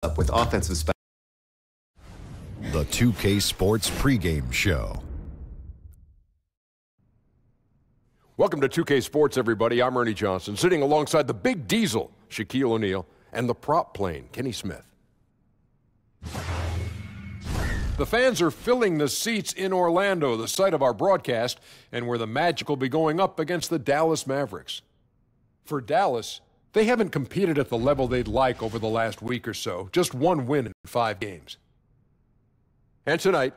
up with offensive special. The 2K Sports pregame show. Welcome to 2K Sports, everybody. I'm Ernie Johnson, sitting alongside the big diesel, Shaquille O'Neal, and the prop plane, Kenny Smith. The fans are filling the seats in Orlando, the site of our broadcast, and where the Magic will be going up against the Dallas Mavericks. For Dallas, they haven't competed at the level they'd like over the last week or so, just one win in 5 games. And tonight,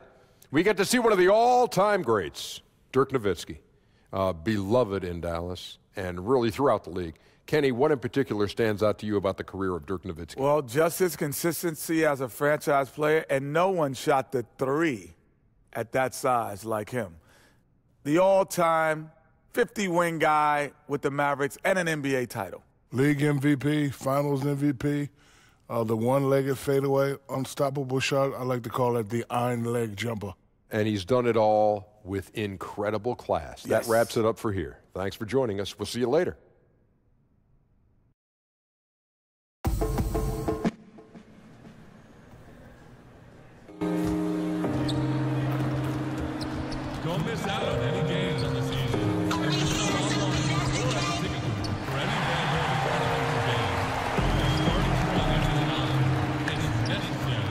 we get to see one of the all-time greats, Dirk Nowitzki, beloved in Dallas and really throughout the league. Kenny, what in particular stands out to you about the career of Dirk Nowitzki? Well, just his consistency as a franchise player, and no one shot the three at that size like him. The all-time 50-win guy with the Mavericks and an NBA title. League MVP, Finals MVP, the one-legged fadeaway, unstoppable shot. I like to call it the iron leg jumper. And he's done it all with incredible class. Yes. That wraps it up for here. Thanks for joining us. We'll see you later. Don't miss out on any games on the season. And you can go online or at the ticket booth for any fan home game. Starting strong at the line, and it's necessary.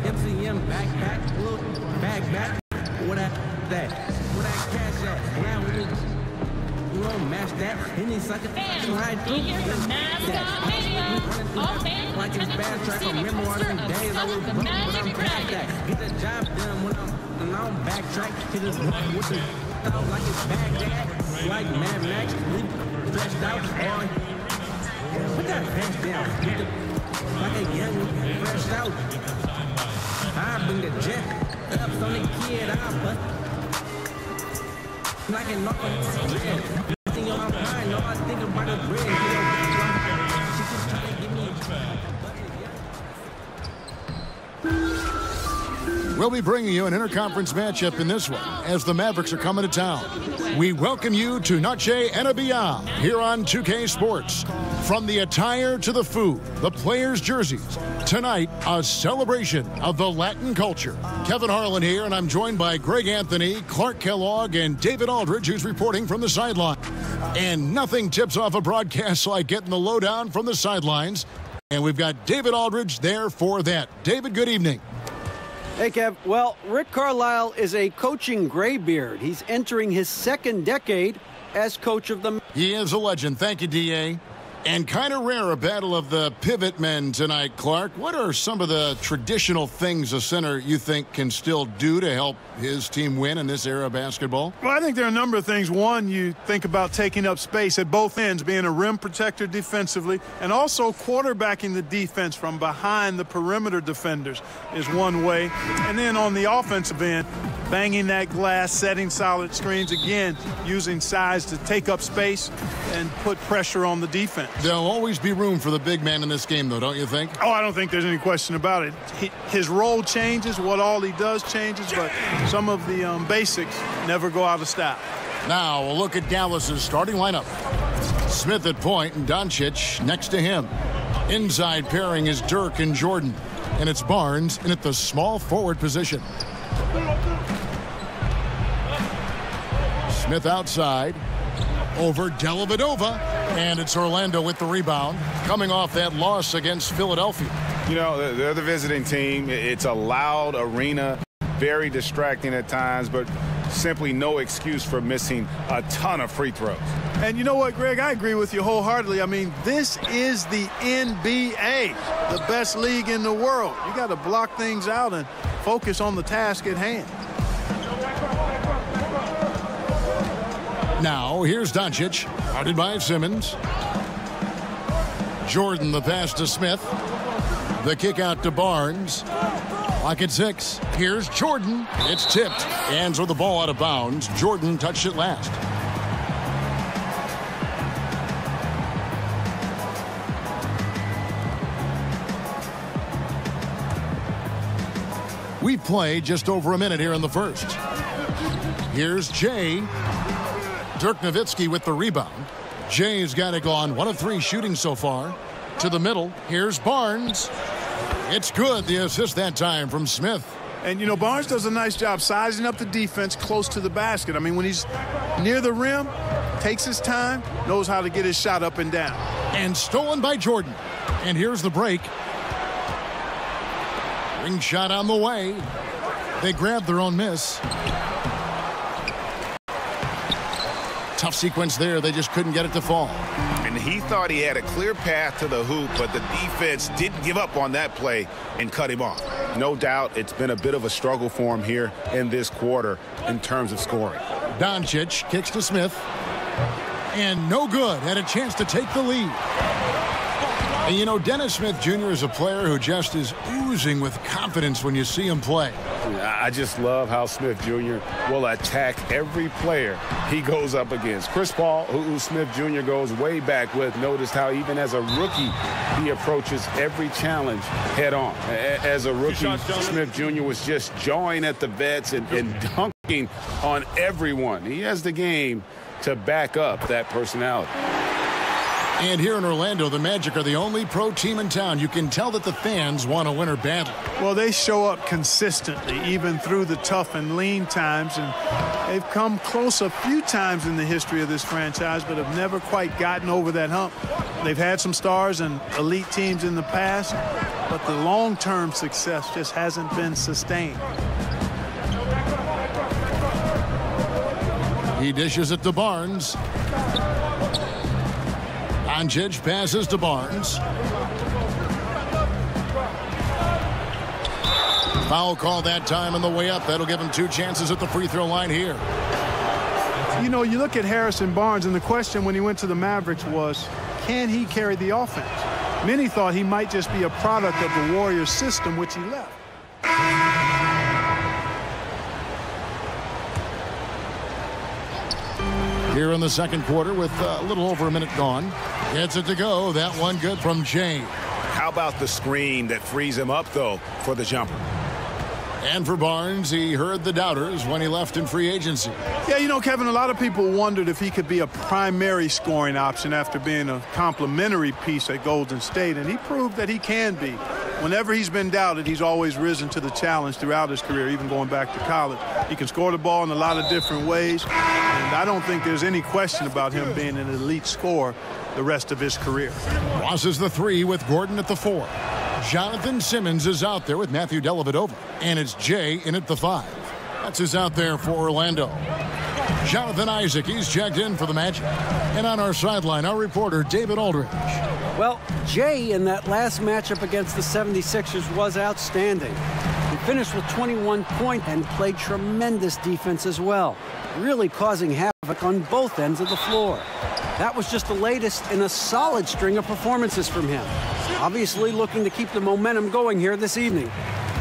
MCM backpack, look, back, what that cash at, now we don't match that, any sucker, slide through, like it's bad track, I remember all them days I was broke, but I'm past that, get the job done when I'm backtrack, hit this one with the thought like it's Baghdad, like Mad Max, we stretched out, put that pants down, like a young, fresh out. I bring the jet up on the kid, I bust like a knock on the bread. Nothing on my mind, all I think about is bread. She just trying to give me We'll be bringing you an interconference matchup in this one as the Mavericks are coming to town. We welcome you to Noche and Beyond here on 2K Sports. From the attire to the food, the players' jerseys, tonight a celebration of the Latin culture. Kevin Harlan here, and I'm joined by Greg Anthony, Clark Kellogg, and David Aldridge, who's reporting from the sideline. And nothing tips off a broadcast like getting the lowdown from the sidelines. And we've got David Aldridge there for that. David, good evening. Hey, Kev. Well, Rick Carlisle is a coaching graybeard. He's entering his second decade as coach of the... He is a legend. Thank you, D.A. And kind of rare, a battle of the pivot men tonight, Clark. What are some of the traditional things a center you think can still do to help his team win in this era of basketball? Well, I think there are a number of things. One, you think about taking up space at both ends, being a rim protector defensively, and also quarterbacking the defense from behind the perimeter defenders is one way. And then on the offensive end, banging that glass, setting solid screens, again, using size to take up space and put pressure on the defense. There'll always be room for the big man in this game, though, don't you think? Oh, I don't think there's any question about it. His role changes, what all he does changes, but some of the basics never go out of style. Now, we'll look at Dallas's starting lineup. Smith at point and Doncic next to him. Inside pairing is Dirk and Jordan, and it's Barnes in at the small forward position. Smith outside, over Dellavedova, and it's Orlando with the rebound, coming off that loss against Philadelphia. You know, they're the visiting team. It's a loud arena, very distracting at times, but simply no excuse for missing a ton of free throws. And you know what, Greg? I agree with you wholeheartedly. I mean, this is the NBA, the best league in the world. You got to block things out and focus on the task at hand. Now, here's Doncic, guarded by Simmons. Jordan, the pass to Smith. The kick out to Barnes. Clock at 6. Here's Jordan. It's tipped. Hands with the ball out of bounds. Jordan touched it last. We've played just over a minute here in the first. Here's Jay. Dirk Nowitzki with the rebound. Jay's got it gone. 1 of 3 shooting so far. To the middle. Here's Barnes. It's good. The assist that time from Smith. And, you know, Barnes does a nice job sizing up the defense close to the basket. I mean, when he's near the rim, takes his time, knows how to get his shot up and down. And stolen by Jordan. And here's the break. Ring shot on the way. They grabbed their own miss. Tough sequence there. They just couldn't get it to fall. And he thought he had a clear path to the hoop, but the defense didn't give up on that play and cut him off. No doubt it's been a bit of a struggle for him here in this quarter in terms of scoring. Doncic kicks to Smith. And no good. Had a chance to take the lead. And you know, Dennis Smith Jr. is a player who just is oozing with confidence when you see him play. I just love how Smith Jr. will attack every player he goes up against. Chris Paul, who Smith Jr. goes way back with, noticed how even as a rookie, he approaches every challenge head on. As a rookie, Smith Jr. was just jawing at the vets and dunking on everyone. He has the game to back up that personality. And here in Orlando, the Magic are the only pro team in town. You can tell that the fans want a winner badly. Well, they show up consistently, even through the tough and lean times. And they've come close a few times in the history of this franchise, but have never quite gotten over that hump. They've had some stars and elite teams in the past, but the long-term success just hasn't been sustained. He dishes it to Barnes. Doncic passes to Barnes. Foul call that time on the way up. That'll give him 2 chances at the free throw line here. You know, you look at Harrison Barnes, and the question when he went to the Mavericks was, can he carry the offense? Many thought he might just be a product of the Warriors system, which he left. Here in the second quarter with a little over a minute gone. Gets it to go. That one good from Jay. How about the screen that frees him up, though, for the jumper? And for Barnes, he heard the doubters when he left in free agency. Yeah, you know, Kevin, a lot of people wondered if he could be a primary scoring option after being a complementary piece at Golden State, and he proved that he can be. Whenever he's been doubted, he's always risen to the challenge throughout his career, even going back to college. He can score the ball in a lot of different ways, and I don't think there's any question about him being an elite scorer the rest of his career. Crosses the 3 with Gordon at the 4. Jonathan Simmons is out there with Matthew Dellavedova, and it's Jay in at the 5. That's who's out there for Orlando. Jonathan Isaac, he's checked in for the Magic. And on our sideline, our reporter, David Aldridge. Well, Jay in that last matchup against the 76ers was outstanding. He finished with 21 points and played tremendous defense as well, really causing havoc on both ends of the floor. That was just the latest in a solid string of performances from him. Obviously looking to keep the momentum going here this evening.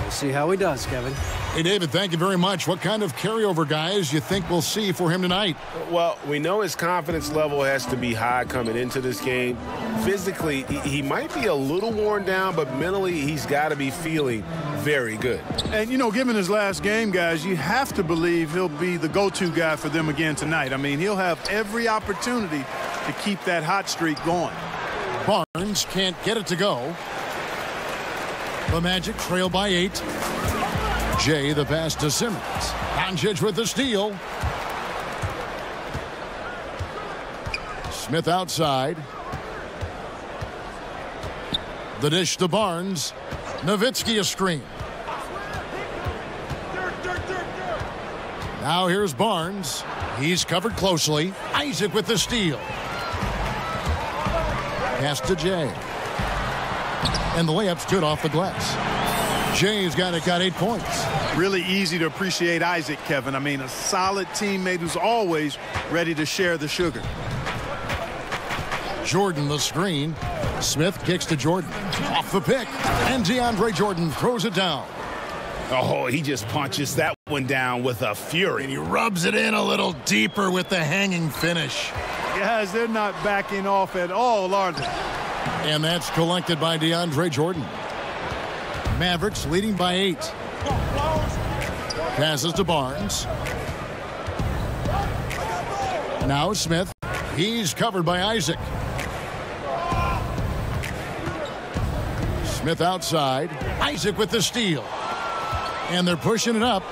We'll see how he does, Kevin. Hey, David, thank you very much. What kind of carryover guys you think we'll see for him tonight? Well, we know his confidence level has to be high coming into this game. Physically, he might be a little worn down, but mentally, he's got to be feeling very good. And, you know, given his last game, guys, you have to believe he'll be the go-to guy for them again tonight. I mean, he'll have every opportunity to keep that hot streak going. Barnes can't get it to go. The Magic trail by 8. Jay the pass to Simmons. Doncic with the steal. Smith outside. The dish to Barnes. Nowitzki a screen. Now here's Barnes. He's covered closely. Isaac with the steal. Pass to Jay. And the layup's good off the glass. Jay's got 8 points. Really easy to appreciate Isaac, Kevin. I mean, a solid teammate who's always ready to share the sugar. Jordan the screen. Smith kicks to Jordan. Off the pick. And DeAndre Jordan throws it down. Oh, he just punches that one down with a fury. And he rubs it in a little deeper with the hanging finish. Guys, they're not backing off at all, are they? And that's collected by DeAndre Jordan. Mavericks leading by 8. Passes to Barnes. Now Smith. He's covered by Isaac. Smith outside. Isaac with the steal. And they're pushing it up.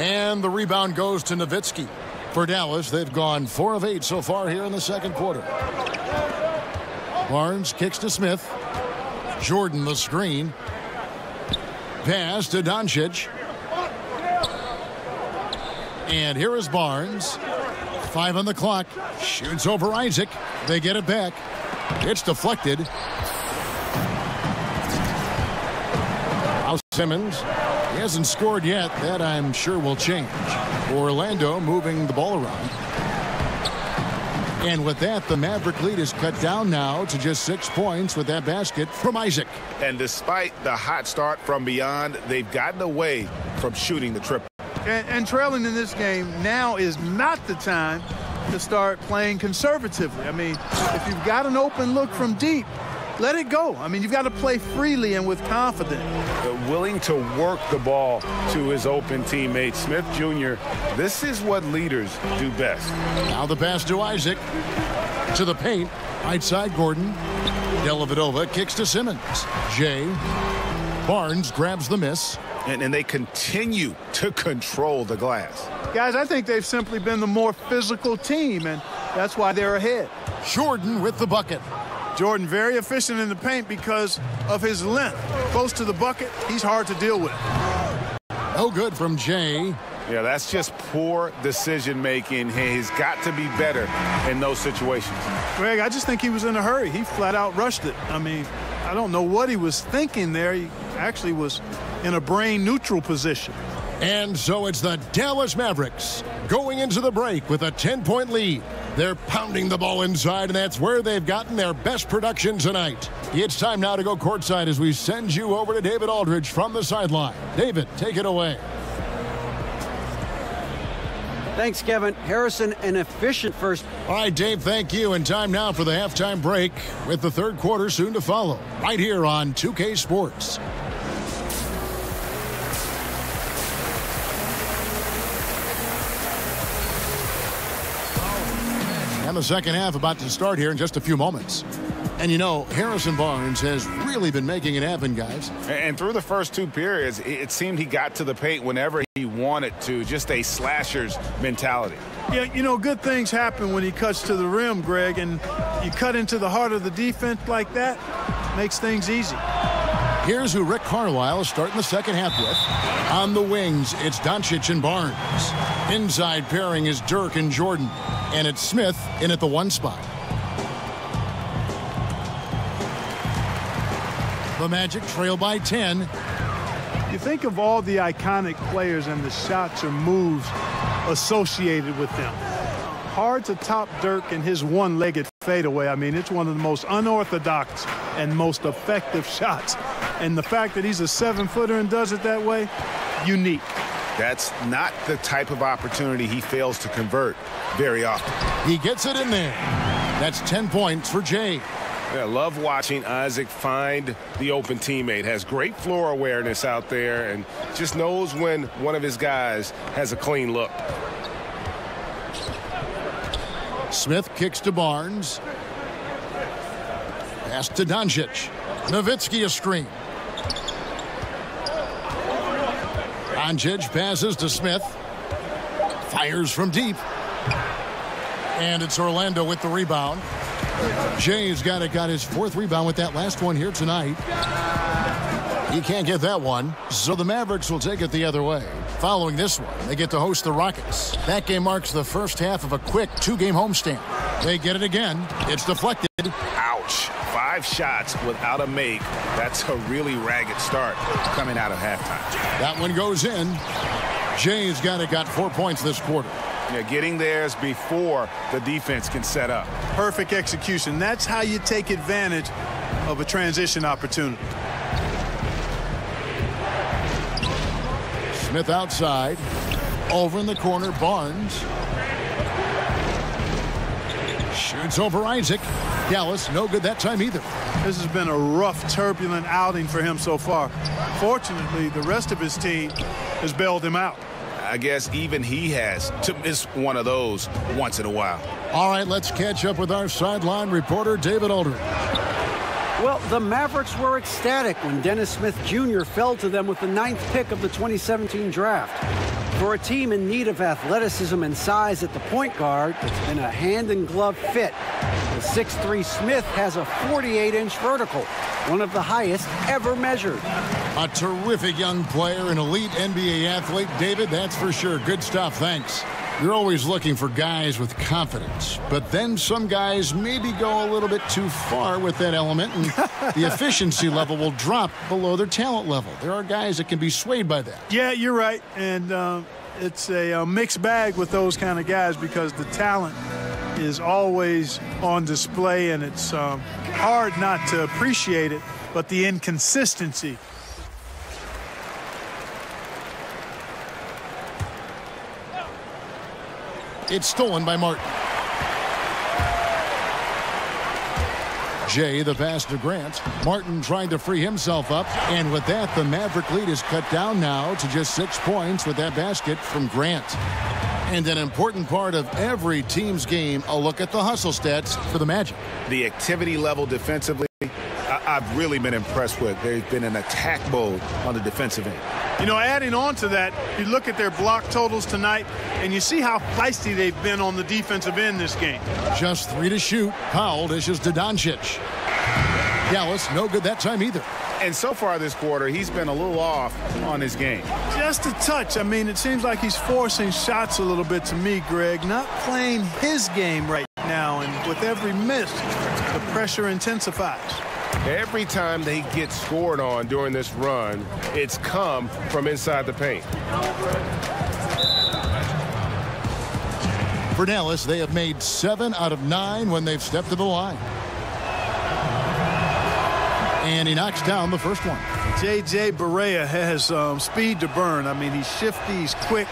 And the rebound goes to Nowitzki. For Dallas, they've gone 4 of 8 so far here in the second quarter. Barnes kicks to Smith. Jordan the screen. Pass to Doncic. And here is Barnes. 5 on the clock. Shoots over Isaac. They get it back. It's deflected. Now Simmons. He hasn't scored yet. That I'm sure will change. Orlando moving the ball around. And with that, the Maverick lead is cut down now to just 6 points with that basket from Isaac. And despite the hot start from beyond, they've gotten away from shooting the triple. And trailing in this game now is not the time to start playing conservatively. I mean, if you've got an open look from deep, let it go. I mean, you've got to play freely and with confidence. Willing to work the ball to his open teammate, Smith Jr. This is what leaders do best. Now the pass to Isaac. To the paint. Right side, Gordon. Dellavedova kicks to Simmons. Jay. Barnes grabs the miss. And they continue to control the glass. Guys, I think they've simply been the more physical team, and that's why they're ahead. Jordan with the bucket. Jordan very efficient in the paint because of his length. Close to the bucket, he's hard to deal with. No good from Jay. Yeah, that's just poor decision making. He's got to be better in those situations. Greg, I just think he was in a hurry. He flat out rushed it. I mean, I don't know what he was thinking there. He actually was in a brain neutral position. And so it's the Dallas Mavericks going into the break with a 10-point lead. They're pounding the ball inside, and that's where they've gotten their best production tonight. It's time now to go courtside as we send you over to David Aldridge from the sideline. David, take it away. Thanks, Kevin. Harrison, an efficient first. All right, Dave, thank you. And time now for the halftime break with the third quarter soon to follow right here on 2K Sports. And the second half about to start here in just a few moments. And you know, Harrison Barnes has really been making it happen, guys. And through the first 2 periods, it seemed he got to the paint whenever he wanted to. Just a slasher's mentality. Yeah, you know, good things happen when he cuts to the rim, Greg, and you cut into the heart of the defense like that, makes things easy. Here's who Rick Carlisle is starting the second half with. On the wings, it's Doncic and Barnes. Inside pairing is Dirk and Jordan. And it's Smith in at the 1 spot. The Magic trail by 10. You think of all the iconic players and the shots or moves associated with them. Hard to top Dirk and his one-legged fadeaway. I mean, it's one of the most unorthodox and most effective shots. And the fact that he's a 7-footer and does it that way, unique. That's not the type of opportunity he fails to convert very often. He gets it in there. That's 10 points for Jay. Yeah, love watching Isaac find the open teammate. Has great floor awareness out there and just knows when one of his guys has a clean look. Smith kicks to Barnes. Pass to Doncic. Nowitzki a screen. Doncic passes to Smith. Fires from deep. And it's Orlando with the rebound. Jay's got his 4th rebound with that last one here tonight. He can't get that one, so the Mavericks will take it the other way. Following this one, they get to host the Rockets. That game marks the first half of a quick 2-game homestand. They get it again. It's deflected. Ouch. 5 shots without a make. That's a really ragged start coming out of halftime. That one goes in. Jay's got 4 points this quarter. Yeah, getting theirs before the defense can set up. Perfect execution. That's how you take advantage of a transition opportunity. Smith outside. Over in the corner, Barnes. Shoots over Isaac. Dallas, no good that time either. This has been a rough, turbulent outing for him so far. Fortunately, the rest of his team has bailed him out. I guess even he has to miss one of those once in a while. All right, let's catch up with our sideline reporter, David Aldridge. Well, the Mavericks were ecstatic when Dennis Smith Jr. fell to them with the 9th pick of the 2017 draft. For a team in need of athleticism and size at the point guard, it's been a hand-in-glove fit. The 6'3" Smith has a 48-inch vertical, one of the highest ever measured. A terrific young player, an elite NBA athlete. David, that's for sure. Good stuff, thanks. You're always looking for guys with confidence, but then some guys maybe go a little bit too far with that element, and the efficiency level will drop below their talent level. There are guys that can be swayed by that. Yeah, you're right, and it's a mixed bag with those kind of guys because the talent is always on display, and it's hard not to appreciate it, but the inconsistency. It's stolen by Martin. Jay, the pass to Grant. Martin trying to free himself up. And with that, the Maverick lead is cut down now to just 6 points with that basket from Grant. And an important part of every team's game, a look at the hustle stats for the Magic. The activity level defensively, I've really been impressed with. They've been in attack mode on the defensive end. You know, adding on to that, you look at their block totals tonight, and you see how feisty they've been on the defensive end this game. Just 3 to shoot. Powell dishes to Doncic. Dallas, no good that time either. And so far this quarter, he's been a little off on his game. Just a touch. I mean, it seems like he's forcing shots a little bit to me, Greg. Not playing his game right now, and with every miss, the pressure intensifies. Every time they get scored on during this run, it's come from inside the paint. For Dallas, they have made 7 out of 9 when they've stepped to the line. And he knocks down the first one. J.J. Barea has speed to burn. I mean, he's shifty, he's quick,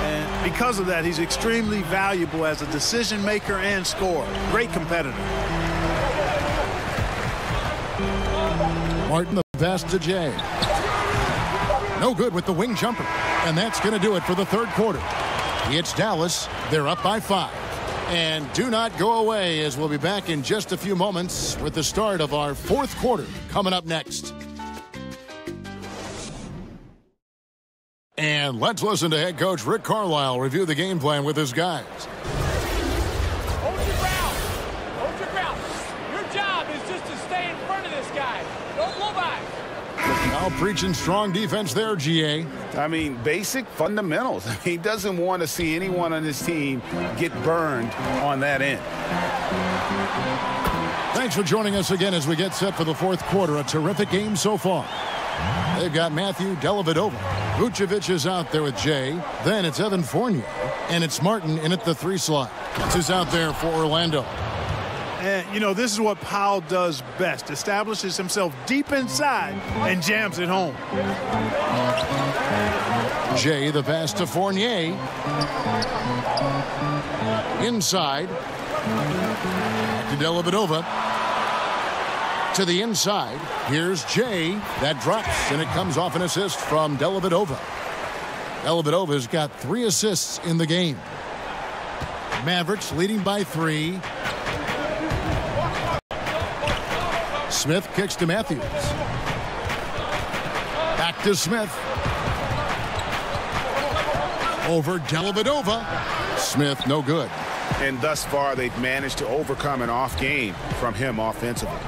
and because of that, he's extremely valuable as a decision maker and scorer. Great competitor. Martin, the pass to Jay. No good with the wing jumper. And that's going to do it for the third quarter. It's Dallas. They're up by 5. And do not go away, as we'll be back in just a few moments with the start of our fourth quarter coming up next. And let's listen to head coach Rick Carlisle review the game plan with his guys. Hold your ground. Hold your ground. Your job is just to stay in front of this guy. Don't blow by. Now preaching strong defense there, GA. I mean, basic fundamentals. He doesn't want to see anyone on his team get burned on that end. Thanks for joining us again as we get set for the fourth quarter. A terrific game so far. They've got Matthew Dellavedova. Vucevic is out there with Jay. Then it's Evan Fournier. And it's Martin in at the 3 slot. This is out there for Orlando. And, you know, this is what Powell does best. Establishes himself deep inside and jams it home. Jay, the pass to Fournier. Inside. To Dellavedova. To the inside. Here's Jay. That drops, and it comes off an assist from Dellavedova. Dellavedova's got 3 assists in the game. Mavericks leading by 3. Smith kicks to Matthews. Back to Smith. Over Dellavedova. Smith, no good. And thus far, they've managed to overcome an off game from him offensively.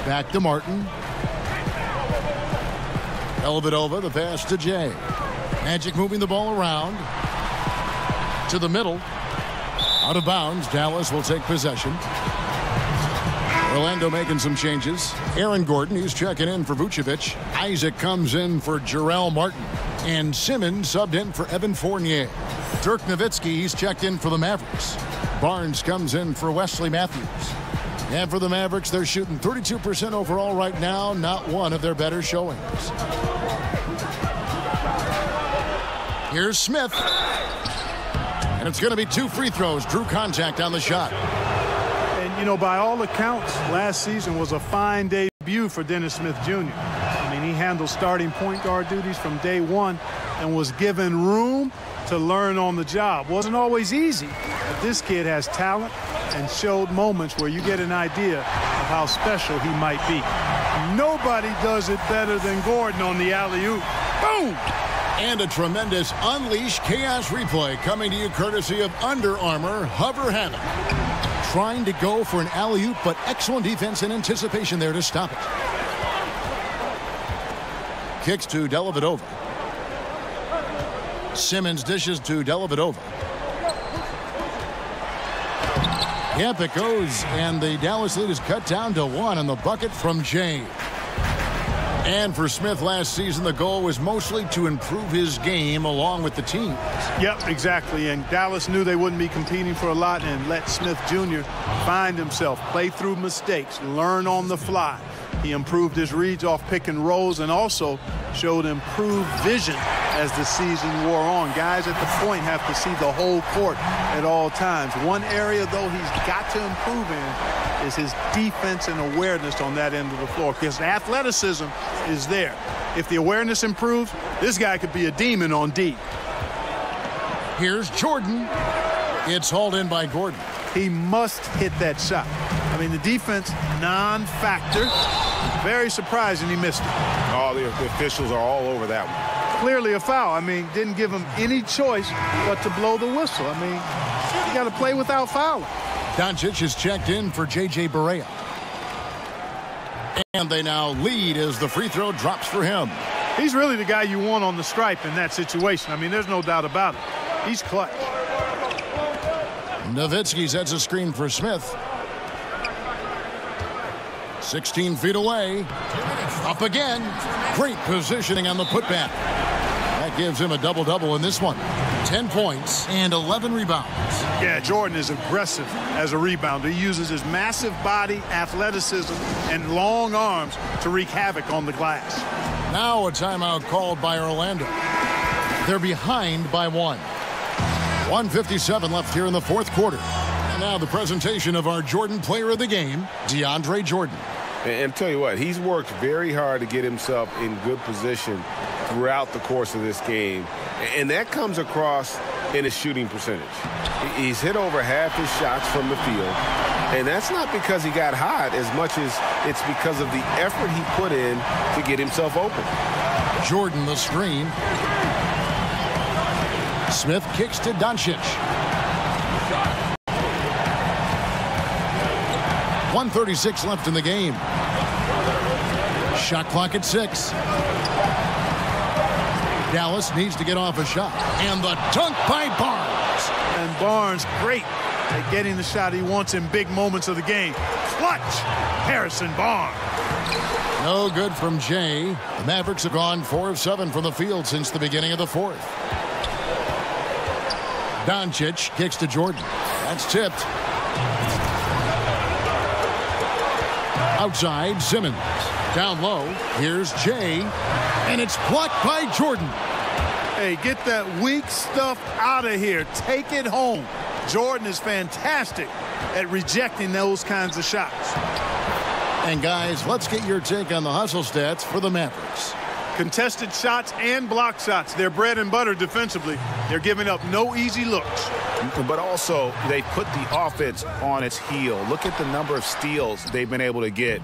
Back to Martin. Dellavedova, the pass to Jay. Magic moving the ball around. To the middle. Out of bounds. Dallas will take possession. Orlando making some changes. Aaron Gordon, he's checking in for Vucevic. Isaac comes in for Jarrell Martin. And Simmons subbed in for Evan Fournier. Dirk Nowitzki, he's checked in for the Mavericks. Barnes comes in for Wesley Matthews. And for the Mavericks, they're shooting 32% overall right now. Not one of their better showings. Here's Smith. And it's going to be 2 free throws. Drew contact on the shot. You know, by all accounts, last season was a fine debut for Dennis Smith Jr. I mean, he handled starting point guard duties from day one. and was given room to learn on the job. Wasn't always easy, but this kid has talent and showed moments where you get an idea of how special he might be. Nobody does it better than Gordon on the alley-oop. Boom! And a tremendous Unleash Chaos replay coming to you courtesy of Under Armour Hover Havoc. Trying to go for an alley-oop, but excellent defense and anticipation there to stop it. Kicks to Dellavedova. Simmons dishes to Dellavedova. Yep, it goes, and the Dallas lead is cut down to 1 on the bucket from Jay. And for Smith last season, the goal was mostly to improve his game along with the team. Yep, exactly. And Dallas knew they wouldn't be competing for a lot and let Smith Jr. find himself, play through mistakes, learn on the fly. He improved his reads off pick and rolls and also showed improved vision as the season wore on. Guys at the point have to see the whole court at all times. One area, though, he's got to improve in is his defense and awareness on that end of the floor, because the athleticism is there. If the awareness improves, this guy could be a demon on D. Here's Jordan. It's hauled in by Gordon. He must hit that shot. I mean, the defense, non-factor. Very surprising he missed it. Oh, the officials are all over that one. Clearly a foul. I mean, didn't give him any choice but to blow the whistle. I mean, you got to play without fouling. Doncic is checked in for J.J. Barea. And they now lead as the free throw drops for him. He's really the guy you want on the stripe in that situation. I mean, there's no doubt about it. He's clutch. Nowitzki sets a screen for Smith. 16 feet away. Up again. Great positioning on the putback. That gives him a double-double in this one. 10 points and 11 rebounds. Yeah, Jordan is aggressive as a rebounder. He uses his massive body, athleticism, and long arms to wreak havoc on the glass. Now a timeout called by Orlando. They're behind by 1. 1:57 left here in the fourth quarter. And now the presentation of our Jordan Player of the Game, DeAndre Jordan. And tell you what, he's worked very hard to get himself in good position throughout the course of this game. And that comes across in his shooting percentage. He's hit over half his shots from the field. And that's not because he got hot as much as it's because of the effort he put in to get himself open. Jordan the screen. Smith kicks to Doncic. 1:36 left in the game. Shot clock at 6. Dallas needs to get off a shot. And the dunk by Barnes. And Barnes, great at getting the shot he wants in big moments of the game. Clutch, Harrison Barnes. No good from Jay. The Mavericks have gone 4 of 7 from the field since the beginning of the fourth. Doncic kicks to Jordan. That's tipped. Outside, Simmons. Down low, here's Jay. And it's blocked by Jordan. Hey, get that weak stuff out of here. Take it home. Jordan is fantastic at rejecting those kinds of shots. And guys, let's get your take on the hustle stats for the Mavericks. Contested shots and block shots. They're bread and butter defensively. They're giving up no easy looks. But also, they put the offense on its heel. Look at the number of steals they've been able to get.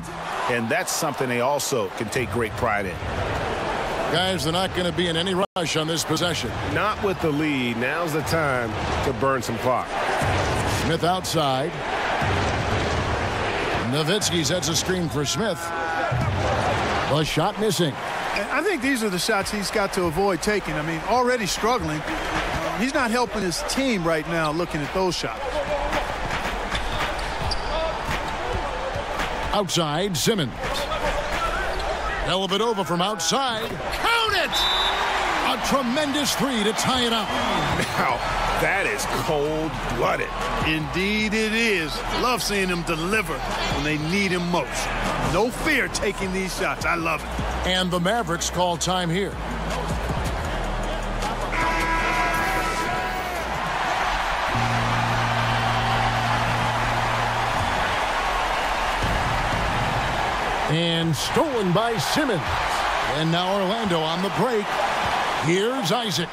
And that's something they also can take great pride in. Guys, they're not going to be in any rush on this possession. Not with the lead. Now's the time to burn some clock. Smith outside. Nowitzki sets a screen for Smith. The shot missing. And I think these are the shots he's got to avoid taking. I mean, already struggling. He's not helping his team right now looking at those shots. Outside, Simmons. Dellavedova from outside. Count it! A tremendous 3 to tie it up. Now, that is cold-blooded. Indeed it is. Love seeing him deliver when they need him most. No fear taking these shots. I love it. And the Mavericks call time here. And stolen by Simmons. And now Orlando on the break. Here's Isaac.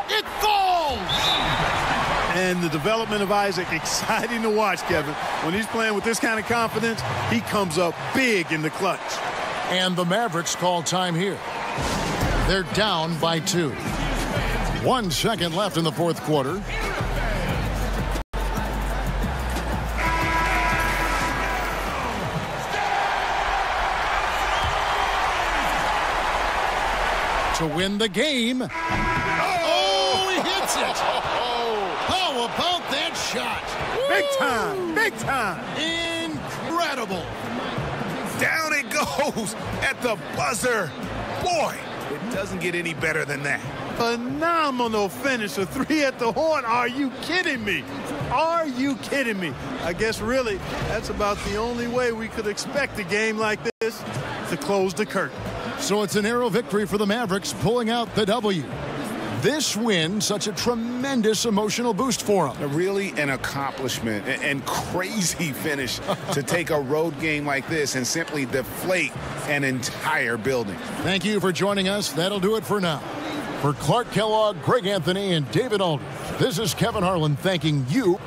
It falls! And the development of Isaac, exciting to watch, Kevin. When he's playing with this kind of confidence, he comes up big in the clutch. And the Mavericks call time here. They're down by 2. 1 second left in the fourth quarter. To win the game. Oh, he hits it. How about that shot? Big time, big time. Incredible. Down it goes at the buzzer. Boy, it doesn't get any better than that. Phenomenal finish. A 3 at the horn. Are you kidding me? Are you kidding me? I guess really that's about the only way we could expect a game like this to close the curtain. So it's a narrow victory for the Mavericks, pulling out the W. This win, such a tremendous emotional boost for them. Really an accomplishment and crazy finish to take a road game like this and simply deflate an entire building. Thank you for joining us. That'll do it for now. For Clark Kellogg, Greg Anthony, and David Aldridge, this is Kevin Harlan thanking you.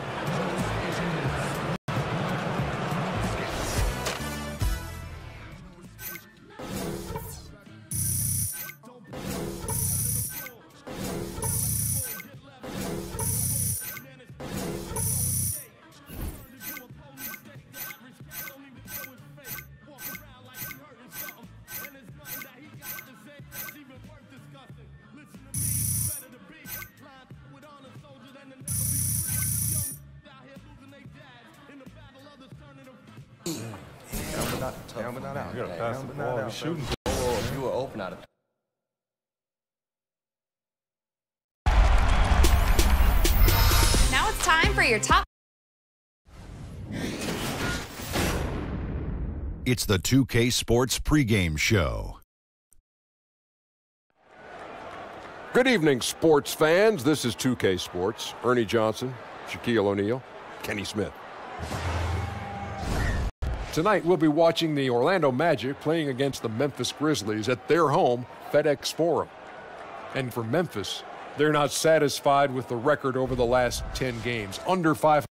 You were open out of. Now it's time for your top. It's the 2K Sports pregame show. Good evening, sports fans. This is 2K Sports. Ernie Johnson, Shaquille O'Neal, Kenny Smith. Tonight, we'll be watching the Orlando Magic playing against the Memphis Grizzlies at their home, FedEx Forum. And for Memphis, they're not satisfied with the record over the last 10 games, under 500.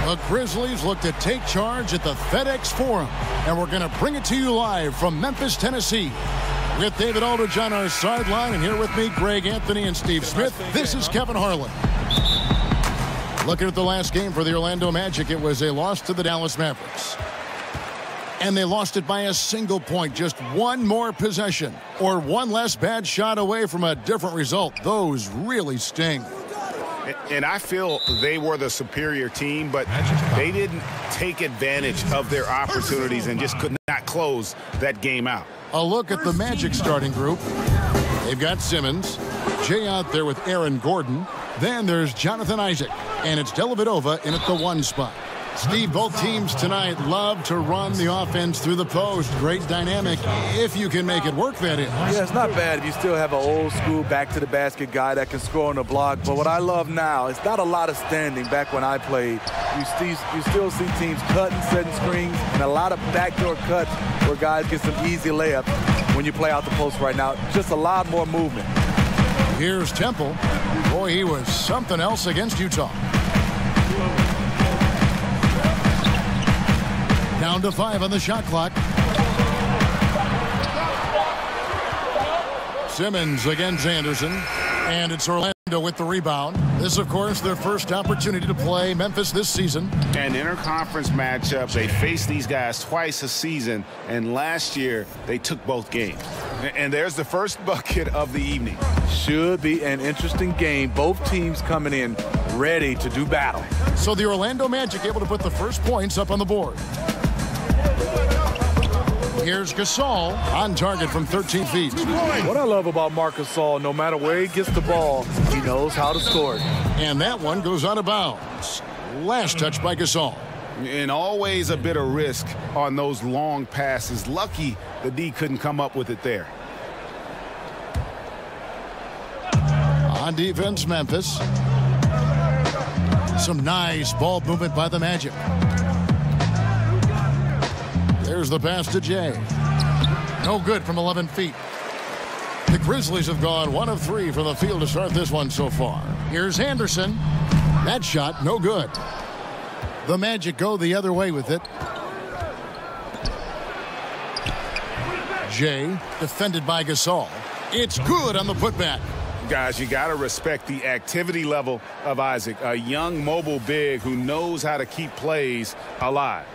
The Grizzlies look to take charge at the FedEx Forum, and we're going to bring it to you live from Memphis, Tennessee. With David Aldridge on our sideline, and here with me, Greg Anthony and Steve Smith, this is Kevin Harlan. Looking at the last game for the Orlando Magic, it was a loss to the Dallas Mavericks. And they lost it by a single point, just one more possession, or one less bad shot away from a different result. Those really sting. And I feel they were the superior team, but they didn't take advantage of their opportunities and just could not close that game out. A look at the Magic starting group. They've got Simmons, Jay out there with Aaron Gordon. Then there's Jonathan Isaac, and it's Dellavedova in at the 1 spot. Steve, both teams tonight love to run the offense through the post. Great dynamic if you can make it work, that is. Yeah, it's not bad if you still have an old-school back-to-the-basket guy that can score on the block. But what I love now, it's not a lot of standing. Back when I played, you still see teams cutting, setting screens, and a lot of backdoor cuts where guys get some easy layups when you play out the post right now. Just a lot more movement. Here's Temple. Boy, he was something else against Utah. Down to 5 on the shot clock. Simmons against Anderson. And it's Orlando with the rebound. This, of course, their first opportunity to play Memphis this season. An interconference matchup. They face these guys twice a season. And last year, they took both games. And there's the first bucket of the evening. Should be an interesting game. Both teams coming in ready to do battle. So the Orlando Magic able to put the first points up on the board. Here's Gasol on target from 13 feet. What I love about Marc Gasol, no matter where he gets the ball, he knows how to score it. And that one goes out of bounds. Last touch by Gasol. And always a bit of risk on those long passes. Lucky the D couldn't come up with it there. On defense, Memphis. Some nice ball movement by the Magic. There's the pass to Jay. No good from 11 feet. The Grizzlies have gone 1 of 3 from the field to start this one so far. Here's Anderson. That shot, no good. The Magic go the other way with it. Jay, defended by Gasol. It's good on the putback. Guys, you got to respect the activity level of Isaac, a young mobile big who knows how to keep plays alive.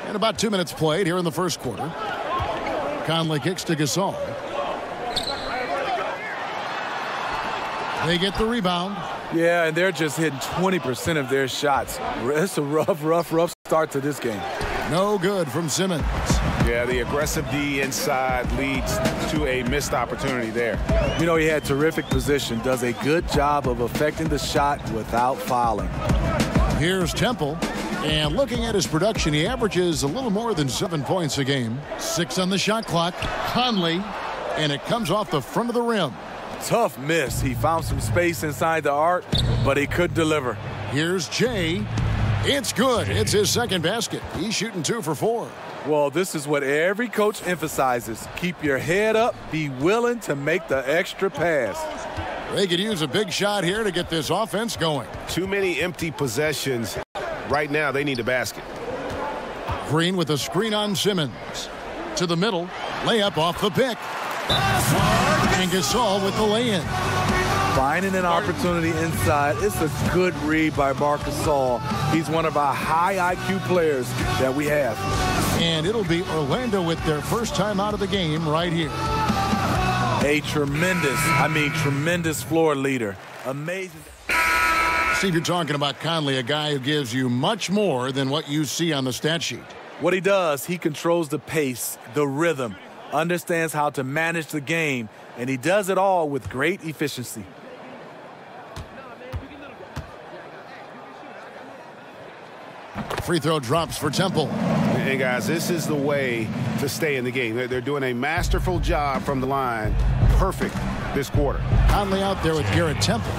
And about 2 minutes played here in the first quarter. Conley kicks to Gasol. They get the rebound. Yeah, and they're just hitting 20% of their shots. It's a rough start to this game. No good from Simmons. Yeah, the aggressive D inside leads to a missed opportunity there. You know, he had terrific position, does a good job of affecting the shot without fouling. Here's Temple. And looking at his production, he averages a little more than 7 points a game. 6 on the shot clock. Conley. And it comes off the front of the rim. Tough miss. He found some space inside the arc, but he could deliver. Here's Jay. It's good. It's his second basket. He's shooting 2 for 4. Well, this is what every coach emphasizes. Keep your head up. Be willing to make the extra pass. They could use a big shot here to get this offense going. Too many empty possessions. Right now, they need a basket. Green with a screen on Simmons. To the middle. Layup off the pick. And Gasol with the lay-in. Finding an opportunity inside. It's a good read by Marc Gasol. He's one of our high IQ players that we have. And it'll be Orlando with their first time out of the game right here. A tremendous floor leader. Amazing. Steve, you're talking about Conley, a guy who gives you much more than what you see on the stat sheet. What he does, he controls the pace, the rhythm, understands how to manage the game, and he does it all with great efficiency. Free throw drops for Temple. Hey, guys, this is the way to stay in the game. They're doing a masterful job from the line. Perfect this quarter. Conley out there with Garrett Temple.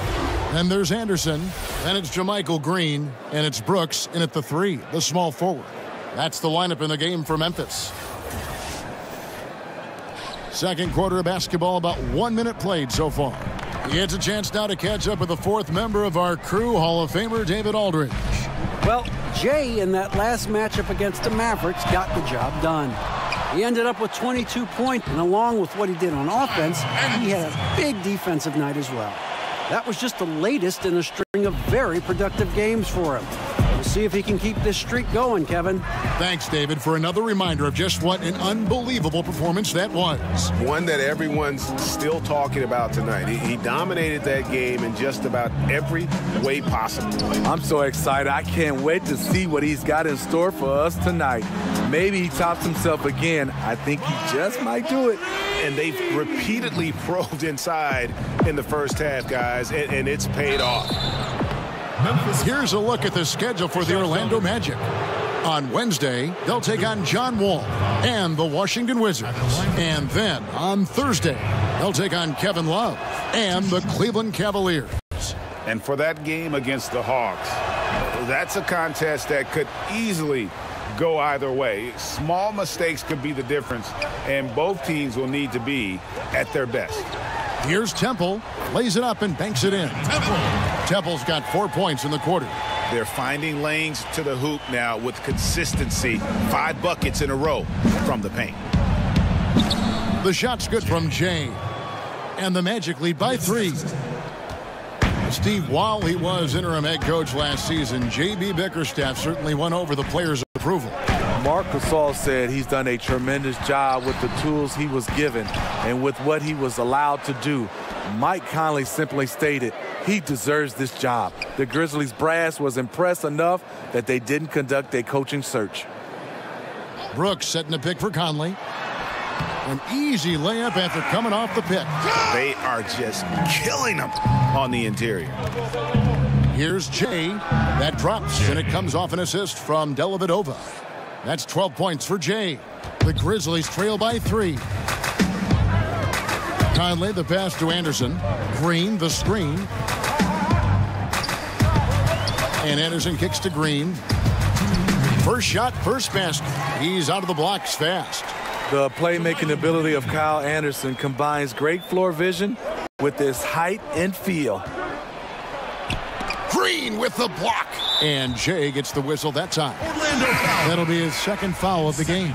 Then there's Anderson. Then it's JaMychal Green. And it's Brooks in at the 3, the small forward. That's the lineup in the game for Memphis. Second quarter of basketball, about 1 minute played so far. He gets a chance now to catch up with the 4th member of our crew, Hall of Famer David Aldridge. Well, Jay in that last matchup against the Mavericks got the job done. He ended up with 22 points, and along with what he did on offense, he had a big defensive night as well. That was just the latest in a string of very productive games for him. We'll see if he can keep this streak going, Kevin. Thanks, David, for another reminder of just what an unbelievable performance that was. One that everyone's still talking about tonight. He dominated that game in just about every way possible. I'm so excited. I can't wait to see what he's got in store for us tonight. Maybe he tops himself again. I think he just might do it. And they've repeatedly probed inside in the first half, guys, and it's paid off. Memphis. Here's a look at the schedule for the Orlando Magic. On Wednesday, they'll take on John Wall and the Washington Wizards. And then on Thursday, they'll take on Kevin Love and the Cleveland Cavaliers. And for that game against the Hawks, that's a contest that could easily go either way. Small mistakes could be the difference, and both teams will need to be at their best. Here's Temple, lays it up and banks it in. Temple's got 4 points in the quarter. They're finding lanes to the hoop now with consistency. 5 buckets in a row from the paint. The shot's good from Jay. And the Magic lead by 3. Steve, while he was interim head coach last season, J.B. Bickerstaff certainly won over the players' approval. Marc Gasol said he's done a tremendous job with the tools he was given and with what he was allowed to do. Mike Conley simply stated he deserves this job. The Grizzlies brass was impressed enough that they didn't conduct a coaching search. Brooks setting a pick for Conley. An easy layup after coming off the pick. They are just killing them on the interior. Here's Jay. That drops, and it comes off an assist from Dellavedova. That's 12 points for Jay. The Grizzlies trail by 3. Conley, the pass to Anderson. Green, the screen. And Anderson kicks to Green. First shot, first basket. He's out of the blocks fast. The playmaking ability of Kyle Anderson combines great floor vision with his height and feel. Green with the block. And Jay gets the whistle that time. That'll be his second foul of the game.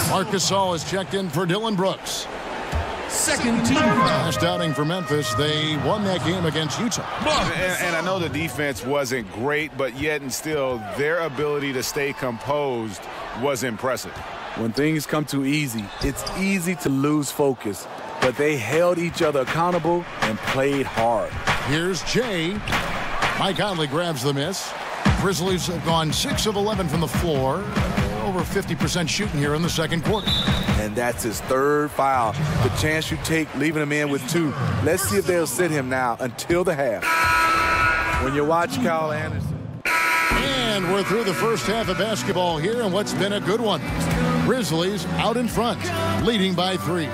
Marc Gasol is checked in for Dylan Brooks. Second team. Last outing for Memphis, they won that game against Utah. And I know the defense wasn't great, but yet and still, their ability to stay composed was impressive. When things come too easy, it's easy to lose focus. But they held each other accountable and played hard. Here's Jay. Mike Conley grabs the miss. Grizzlies have gone 6 of 11 from the floor. Over 50% shooting here in the second quarter. And that's his 3rd foul. The chance you take leaving him in with 2. Let's see if they'll sit him now until the half. When you watch Kyle Anderson. And we're through the first half of basketball here, and what's been a good one. Grizzlies out in front, leading by 3.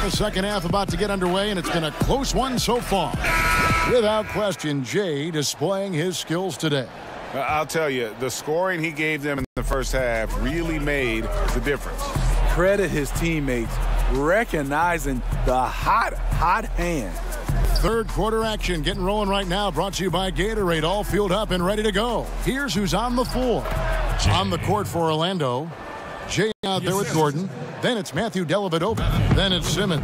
The second half about to get underway, and it's been a close one so far. Without question, Jay displaying his skills today. I'll tell you, the scoring he gave them in the first half really made the difference. Credit his teammates recognizing the hot hand. Third quarter action getting rolling right now, brought to you by Gatorade, all fueled up and ready to go. Here's who's on the floor. On the court for Orlando, Jay out there with Gordon. Then it's Matthew Dellavedova. Then it's Simmons.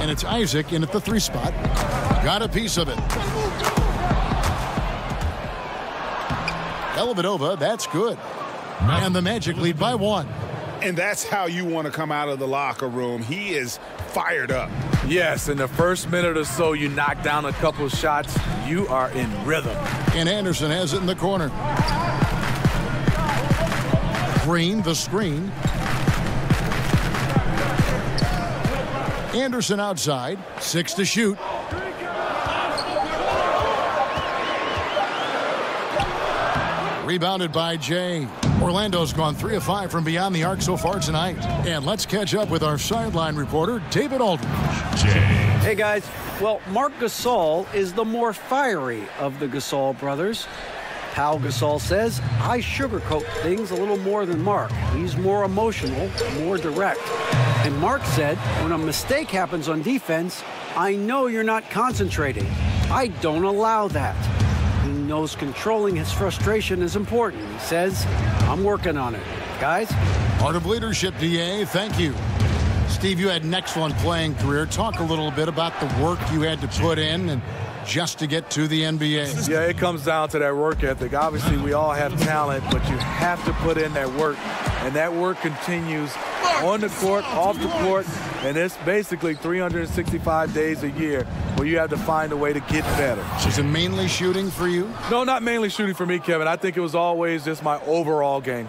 And it's Isaac in at the 3 spot. Got a piece of it. Dellavedova, that's good. And the Magic lead by 1. And that's how you want to come out of the locker room. He is fired up. Yes, in the first minute or so, you knock down a couple of shots. You are in rhythm. And Anderson has it in the corner. Green, the screen. Anderson outside, 6 to shoot. Rebounded by Jay. Orlando's gone 3 of 5 from beyond the arc so far tonight. And let's catch up with our sideline reporter, David Aldridge. Hey, guys. Well, Marc Gasol is the more fiery of the Gasol brothers. Pau Gasol says, I sugarcoat things a little more than Marc. He's more emotional, more direct. And Marc said, when a mistake happens on defense, I know you're not concentrating. I don't allow that. He knows controlling his frustration is important. He says, I'm working on it. Guys? Part of leadership, DA. Thank you. Steve, you had an excellent playing career. Talk a little bit about the work you had to put in and just to get to the NBA. Yeah, it comes down to that work ethic. Obviously, we all have talent, but you have to put in that work. And that work continues on the court, off the court, and it's basically 365 days a year where you have to find a way to get better. Is it mainly shooting for you? No, not mainly shooting for me, Kevin. I think it was always just my overall game.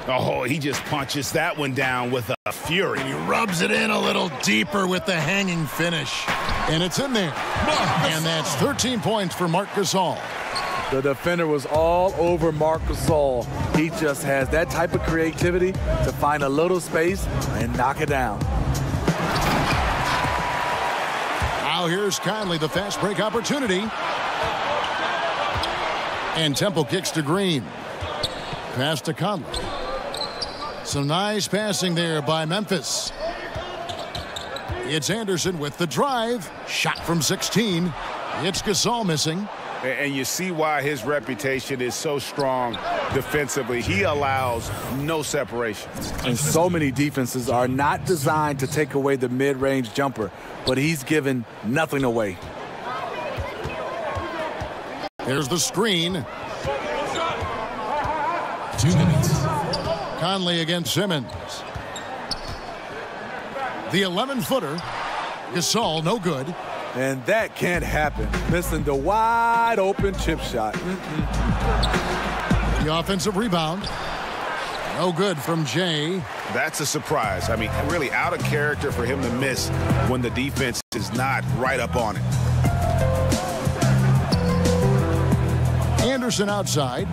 Oh, he just punches that one down with a fury. He rubs it in a little deeper with the hanging finish. And it's in there. And that's 13 points for Marc Gasol. The defender was all over Marc Gasol. He just has that type of creativity to find a little space and knock it down. Now here's Conley, the fast break opportunity. And Temple kicks to Green. Pass to Conley. Some nice passing there by Memphis. It's Anderson with the drive. Shot from 16. It's Gasol missing. And you see why his reputation is so strong defensively. He allows no separation. And so many defenses are not designed to take away the mid-range jumper, but he's given nothing away. There's the screen. 2 minutes. Conley against Simmons. The 11-footer. Gasol, no good. And that can't happen. Missing the wide open chip shot. The offensive rebound. No good from Jay. That's a surprise. I mean, really out of character for him to miss when the defense is not right up on it. Anderson outside.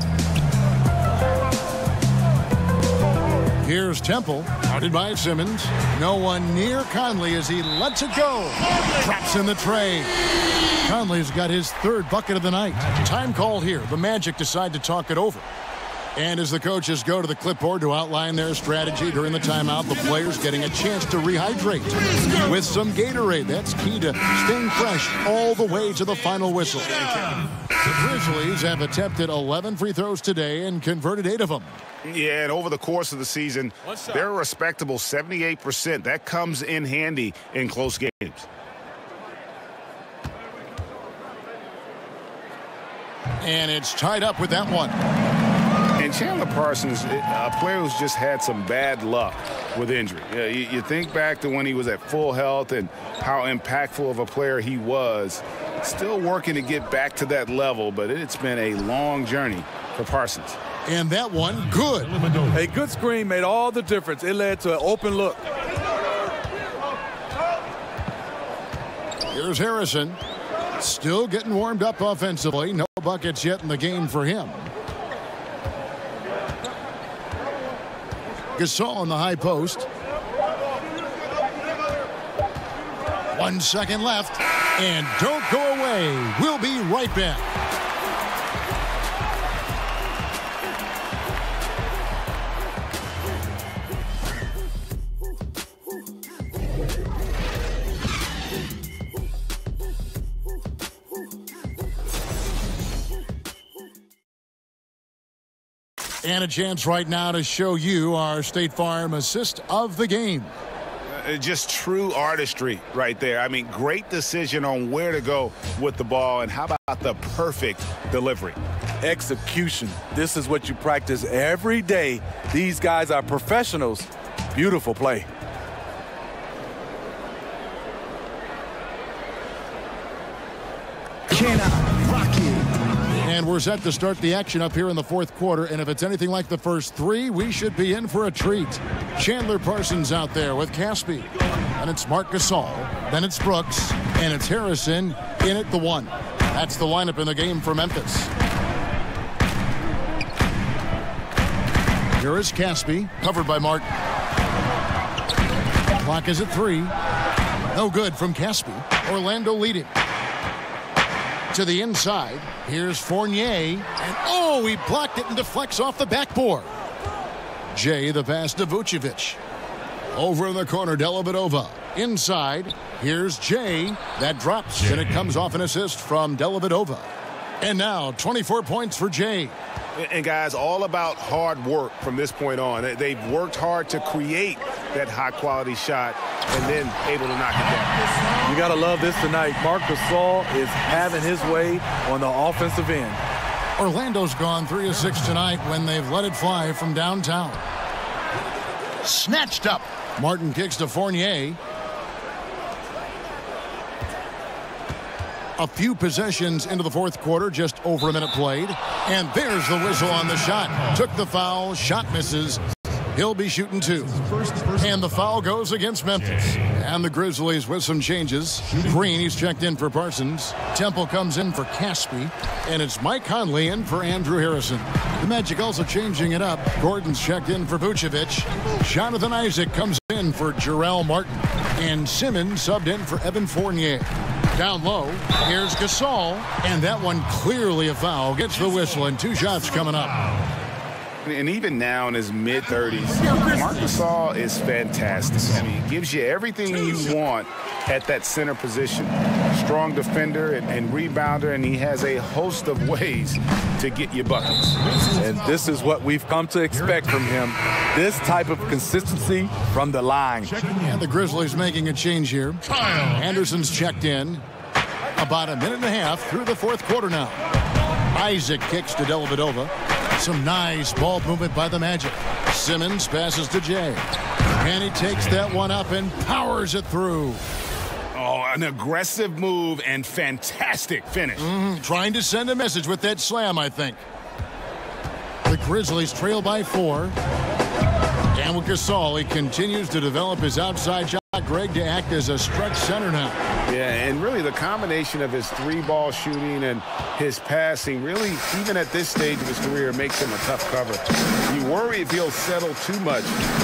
Here's Temple, guarded by Simmons. No one near Conley as he lets it go. Drops in the tray. Conley's got his third bucket of the night. Time called here. The Magic decide to talk it over. And as the coaches go to the clipboard to outline their strategy during the timeout, the players getting a chance to rehydrate with some Gatorade. That's key to staying fresh all the way to the final whistle. The Grizzlies have attempted 11 free throws today and converted 8 of them. Yeah, and over the course of the season, they're a respectable 78%. That comes in handy in close games. And it's tied up with that one. And Chandler Parsons, a player who's just had some bad luck with injury. You think back to when he was at full health and how impactful of a player he was. Still working to get back to that level, but it's been a long journey for Parsons. And that one, good. A good screen made all the difference. It led to an open look. Here's Harrison. Still getting warmed up offensively. No buckets yet in the game for him. Gasol on the high post. 1 second left. And don't go away. We'll be right back. And a chance right now to show you our State Farm assist of the game. Just true artistry right there. I mean, great decision on where to go with the ball, and how about the perfect delivery? Execution. This is what you practice every day. These guys are professionals. Beautiful play. And we're set to start the action up here in the fourth quarter. And if it's anything like the first 3, we should be in for a treat. Chandler Parsons out there with Caspi. And it's Marc Gasol. Then it's Brooks. And it's Harrison in at the 1. That's the lineup in the game for Memphis. Here is Caspi, covered by Martin. Clock is at 3. No good from Caspi. Orlando leading. To the inside. Here's Fournier. And oh, he blocked it and deflects off the backboard. Jay, the pass to Vucevic. Over in the corner, Dellavedova. Inside. Here's Jay. That drops, and it comes off an assist from Dellavedova. And now 24 points for Jay. And guys, all about hard work from this point on. They've worked hard to create that high-quality shot and then able to knock it down. You got to love this tonight. Marc Gasol is having his way on the offensive end. Orlando's gone 3 of 6 tonight when they've let it fly from downtown. Snatched up. Martin kicks to Fournier. A few possessions into the fourth quarter, just over a minute played. And there's the whistle on the shot. Took the foul, shot misses. He'll be shooting 2. And the foul goes against Memphis. And the Grizzlies with some changes. Green, he's checked in for Parsons. Temple comes in for Caspi. And it's Mike Conley in for Andrew Harrison. The Magic also changing it up. Gordon's checked in for Vucevic. Jonathan Isaac comes in for Jarrell Martin. And Simmons subbed in for Evan Fournier. Down low, here's Gasol. And that one clearly a foul. Gets the whistle and 2 shots coming up. And even now in his mid-30s, Marc Gasol is fantastic. I mean, he gives you everything you want at that center position. Strong defender and rebounder, and he has a host of ways to get you buckets. And this is what we've come to expect from him. This type of consistency from the line. And the Grizzlies making a change here. Anderson's checked in. About a minute and a half through the 4th quarter now. Isaac kicks to Dellavedova. Some nice ball movement by the Magic. Simmons passes to Jay. And he takes that one up and powers it through. Oh, an aggressive move and fantastic finish. Trying to send a message with that slam, I think. The Grizzlies trail by 4. And with Gasol, he continues to develop his outside shot, Greg, to act as a stretch center now. Yeah, and really the combination of his 3-ball shooting and his passing really, even at this stage of his career, makes him a tough cover. You worry if he'll settle too much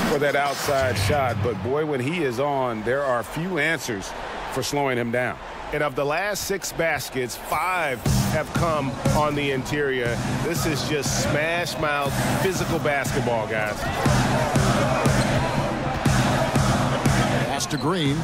for that outside shot, but boy, when he is on, there are few answers for slowing him down. And of the last 6 baskets, 5 have come on the interior. This is just smash mouth physical basketball, guys. Pass to Green.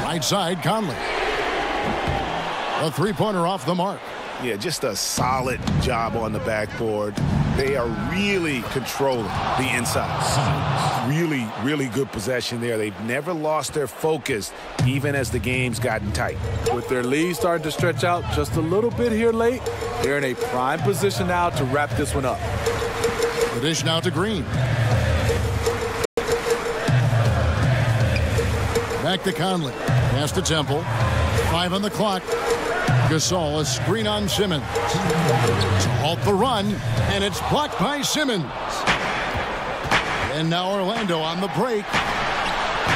Right side, Conley. A 3-pointer off the mark. Yeah, just a solid job on the backboard. They are really controlling the inside. Really, really good possession there. They've never lost their focus, even as the game's gotten tight. With their lead starting to stretch out just a little bit here late, they're in a prime position now to wrap this one up. The dish now to Green. Back to Conley. Pass to Temple. 5 on the clock. Gasol, a screen on Simmons. To halt the run, and it's blocked by Simmons. And now Orlando on the break.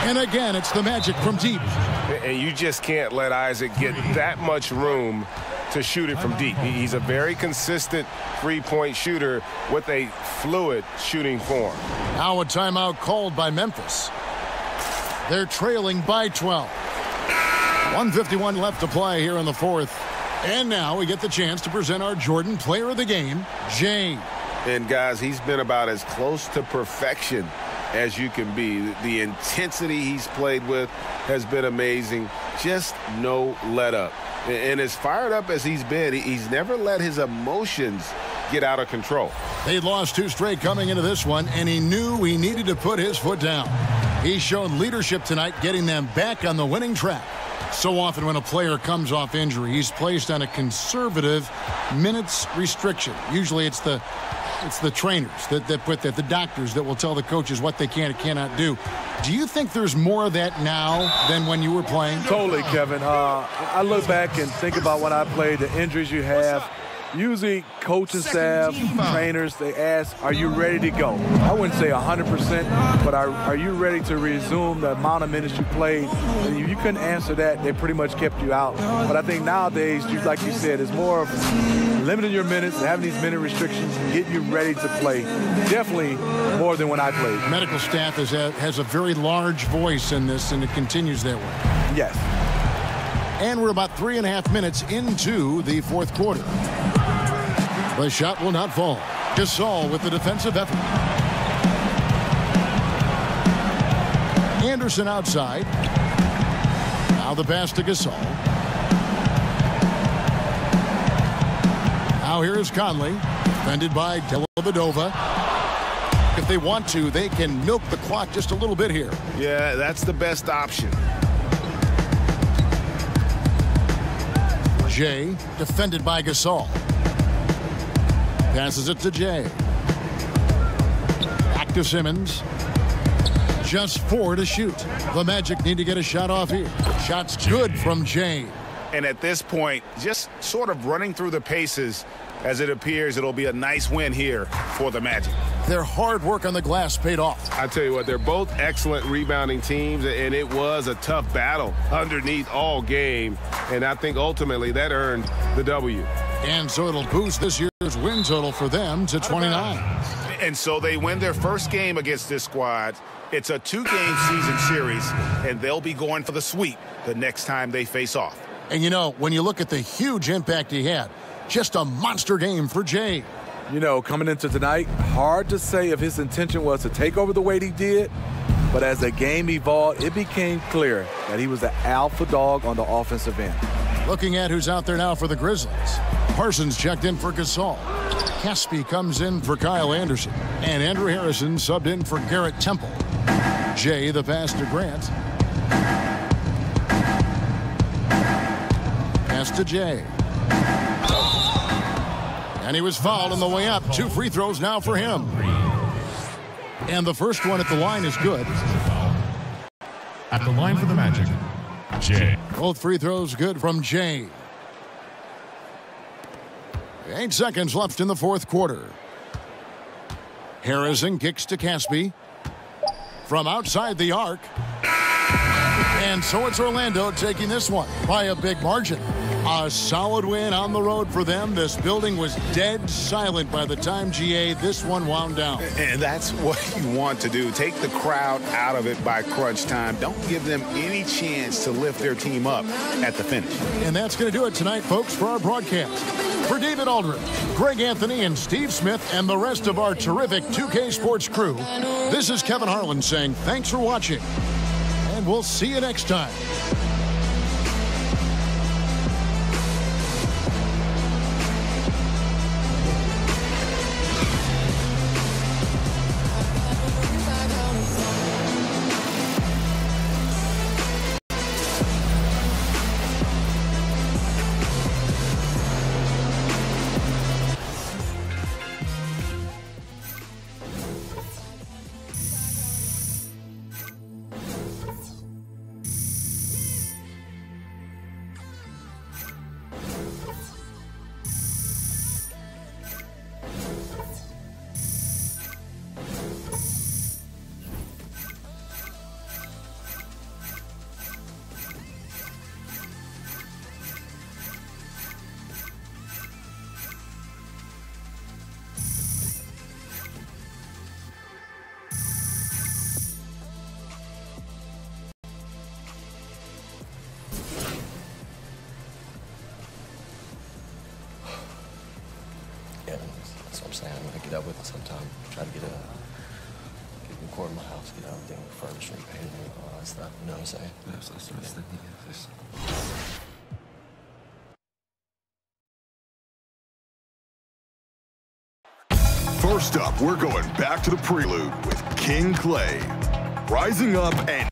And again, it's the Magic from deep. And you just can't let Isaac get that much room to shoot it from deep. He's a very consistent 3-point shooter with a fluid shooting form. Now a timeout called by Memphis. They're trailing by 12. 1:51 left to play here in the 4th. And now we get the chance to present our Jordan Player of the Game, Jay. And guys, he's been about as close to perfection as you can be. The intensity he's played with has been amazing. Just no let up. And as fired up as he's been, he's never let his emotions get out of control. They lost 2 straight coming into this one, and he knew he needed to put his foot down. He's shown leadership tonight, getting them back on the winning track. So often when a player comes off injury, he's placed on a conservative minutes restriction. Usually it's the trainers that put that, the doctors that will tell the coaches what they can and cannot do. Do you think there's more of that now than when you were playing? Totally, Kevin. I look back and think about when I played, the injuries you have. Usually coaching staff, trainers, they ask, are you ready to go? I wouldn't say 100%, but are you ready to resume the amount of minutes you played? And if you couldn't answer that, they pretty much kept you out. But I think nowadays, like you said, it's more of limiting your minutes, having these minute restrictions, get you ready to play. Definitely more than when I played. Medical staff has a very large voice in this, and it continues that way. Yes. And we're about 3.5 minutes into the 4th quarter. The shot will not fall. Gasol with the defensive effort. Anderson outside. Now the pass to Gasol. Now here is Conley, defended by Dellavedova. If they want to, they can milk the clock just a little bit here. Yeah, that's the best option. Jay, defended by Gasol. Passes it to Jay. Back to Simmons. Just 4 to shoot. The Magic need to get a shot off here. Shot's good from Jay. And at this point, just sort of running through the paces, as it appears it'll be a nice win here for the Magic. Their hard work on the glass paid off. I tell you what, they're both excellent rebounding teams, and it was a tough battle underneath all game. And I think ultimately that earned the W. And so it'll boost this year's win total for them to 29. And so they win their first game against this squad. It's a 2-game season series, and they'll be going for the sweep the next time they face off. And you know, when you look at the huge impact he had, just a monster game for Jay. You know, coming into tonight, hard to say if his intention was to take over the way he did, but as the game evolved, it became clear that he was the alpha dog on the offensive end. Looking at who's out there now for the Grizzlies. Parsons checked in for Gasol. Caspi comes in for Kyle Anderson. And Andrew Harrison subbed in for Garrett Temple. Jay the pass to Grant. Pass to Jay. And he was fouled on the way up. 2 free throws now for him. And the first one at the line is good. At the line for the Magic, Jay. Both free throws good from Jay. 8 seconds left in the fourth quarter. Harrison kicks to Caspi. From outside the arc. And so it's Orlando taking this one by a big margin. A solid win on the road for them. This building was dead silent by the time, GA, this one wound down. And that's what you want to do. Take the crowd out of it by crunch time. Don't give them any chance to lift their team up at the finish. And that's going to do it tonight, folks, for our broadcast. For David Aldridge, Greg Anthony, and Steve Smith, and the rest of our terrific 2K Sports crew, this is Kevin Harlan saying thanks for watching. And we'll see you next time. That's what I'm saying. I'm gonna get up with it sometime. Try to get record my house, get everything furnished and painted and all that stuff. You know what I'm saying? That's what I was thinking. First up, we're going back to the prelude with King Clay. Rising up and...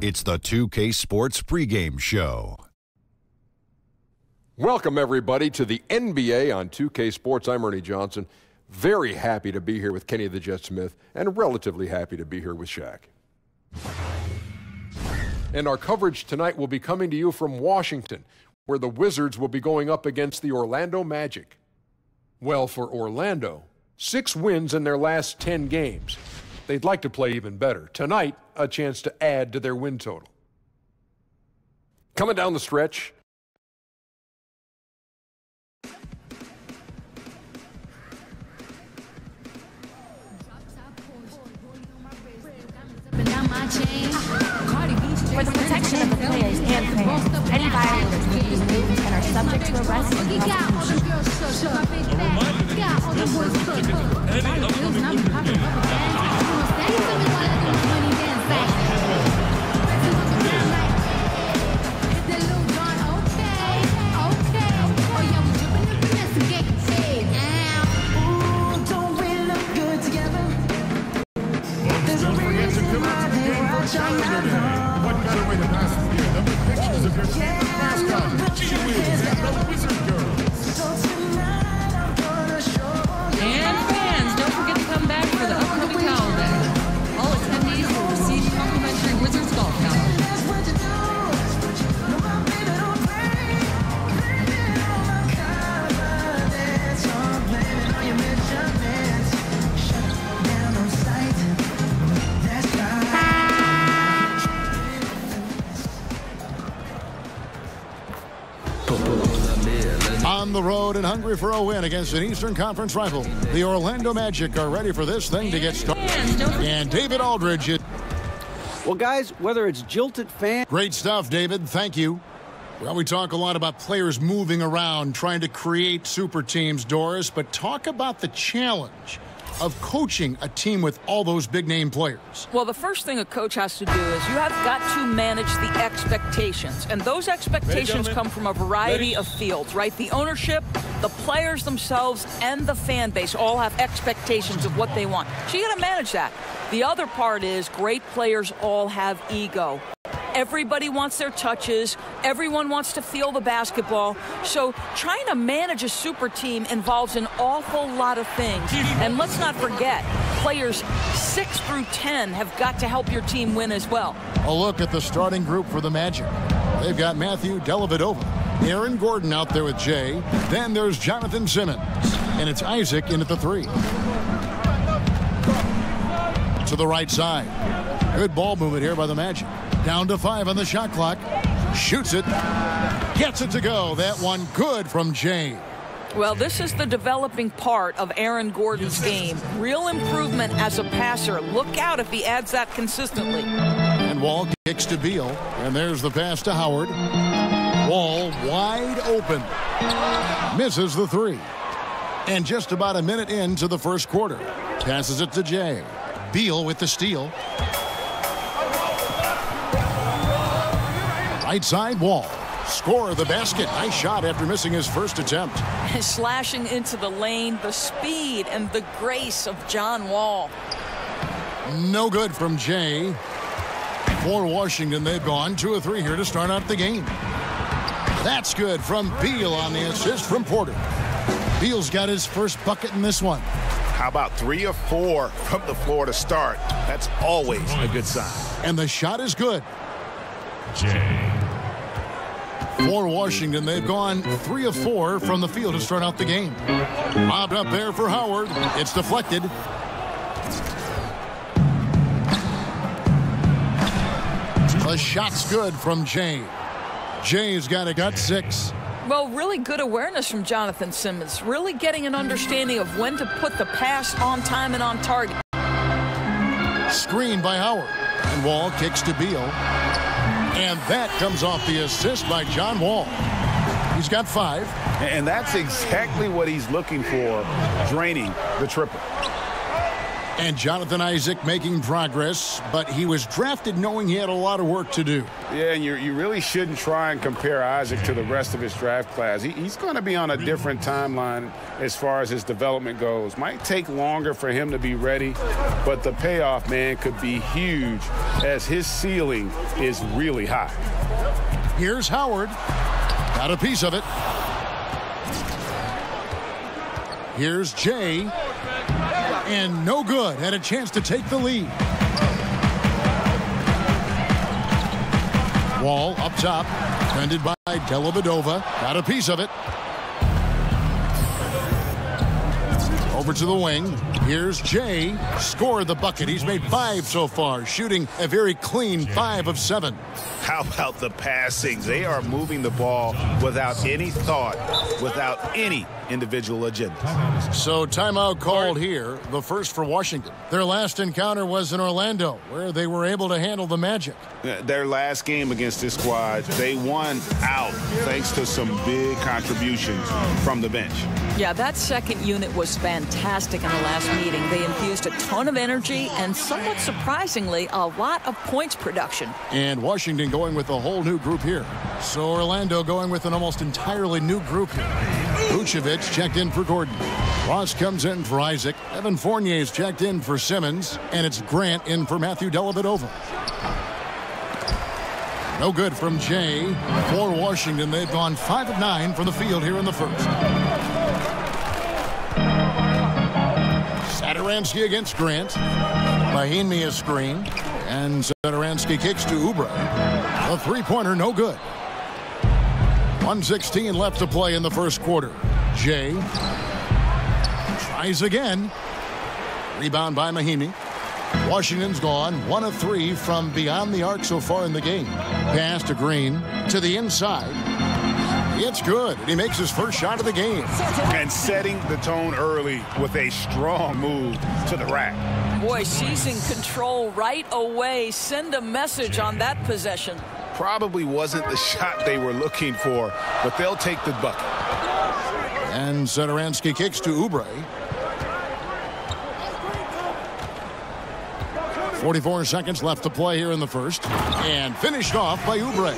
It's the 2K Sports pregame show. Welcome, everybody, to the NBA on 2K Sports. I'm Ernie Johnson. Very happy to be here with Kenny the Jet Smith, and relatively happy to be here with Shaq. And our coverage tonight will be coming to you from Washington, where the Wizards will be going up against the Orlando Magic. Well, for Orlando, 6 wins in their last 10 games. They'd like to play even better. Tonight, a chance to add to their win total. Coming down the stretch, For the protection of the players and fans, any violators will be removed and are subject to arrest and prosecution. What better way to pass the year than with pictures of your favorite mascot, She Whiz and the Wizard Girls. And fans, don't forget to come back for the upcoming Towel Day. All attendees will receive complimentary Wizards golf towels. On the road and hungry for a win against an Eastern Conference rival, the Orlando Magic are ready for this thing to get started. And David Aldridge is... Well, guys, whether it's jilted fans... Great stuff, David. Thank you. Well, we talk a lot about players moving around, trying to create super teams, Doris, but talk about the challenge of coaching a team with all those big-name players. Well, the first thing a coach has to do is you have got to manage the expectations. And those expectations come from a variety of fields, right? The ownership, the players themselves, and the fan base all have expectations of what they want. So you got to manage that. The other part is great players all have ego. Everybody wants their touches. Everyone wants to feel the basketball. So trying to manage a super team involves an awful lot of things. And let's not forget, players 6 through 10 have got to help your team win as well. A look at the starting group for the Magic. They've got Matthew Dellavedova, Aaron Gordon out there with Jay. Then there's Jonathan Simmons. And it's Isaac in at the 3. To the right side. Good ball movement here by the Magic. Down to 5 on the shot clock. Shoots it. Gets it to go. That one good from Jay. Well, this is the developing part of Aaron Gordon's game. Real improvement as a passer. Look out if he adds that consistently. And Wall kicks to Beal. And there's the pass to Howard. Wall wide open. Misses the 3. And just about a minute into the first quarter. Passes it to Jay. Beal with the steal. Right side, Wall. Score the basket. Nice shot after missing his first attempt. Slashing into the lane, the speed and the grace of John Wall. No good from Jay. For Washington, they've gone 2 of 3 here to start out the game. That's good from Beal on the assist from Porter. Beal's got his first bucket in this one. How about 3 or 4 from the floor to start? That's always a good sign. And the shot is good. Jay. For Washington, they've gone 3 of 4 from the field to start out the game. Lobbed up there for Howard. It's deflected. The shot's good from Jay. Jay's got 6. Well, really good awareness from Jonathan Simmons. Really getting an understanding of when to put the pass on time and on target. Screen by Howard. And Wall kicks to Beal. And that comes off the assist by John Wall. He's got 5. And that's exactly what he's looking for, draining the triple. And Jonathan Isaac making progress, but he was drafted knowing he had a lot of work to do. Yeah, and you really shouldn't try and compare Isaac to the rest of his draft class. He's going to be on a different timeline as far as his development goes. Might take longer for him to be ready, but the payoff, man, could be huge as his ceiling is really high. Here's Howard. Got a piece of it. Here's Jay. And no good. Had a chance to take the lead. Wall up top. Defended by Dellavedova. Got a piece of it. Over to the wing. Here's Jay. Scored the bucket. He's made 5 so far. Shooting a very clean 5 of 7. How about the passing? They are moving the ball without any thought, without any individual agenda. So timeout called here, the first for Washington. Their last encounter was in Orlando, where they were able to handle the Magic. Their last game against this squad, they won out thanks to some big contributions from the bench. Yeah, that second unit was fantastic in the last meeting. They infused a ton of energy and, somewhat surprisingly, a lot of points production. And Washington going with a whole new group here. So Orlando going with an almost entirely new group here. Vucevic checked in for Gordon. Ross comes in for Isaac. Evan Fournier's checked in for Simmons. And it's Grant in for Matthew Dellavedova. No good from Jay. For Washington, they've gone 5 of 9 from the field here in the first. Satoransky against Grant. Mahinmi a screen. And Satoransky kicks to Oubre. A 3-pointer, no good. 1:16 left to play in the first quarter. Jay tries again. Rebound by Mahinmi. Washington's gone 1 of 3 from beyond the arc so far in the game. Pass to Green to the inside. It's good, and he makes his first shot of the game. And setting the tone early with a strong move to the rack. Boy, seizing control right away. Send a message on that possession. Probably wasn't the shot they were looking for, but they'll take the bucket. And Satoransky kicks to Oubre. 44 seconds left to play here in the first. And finished off by Oubre.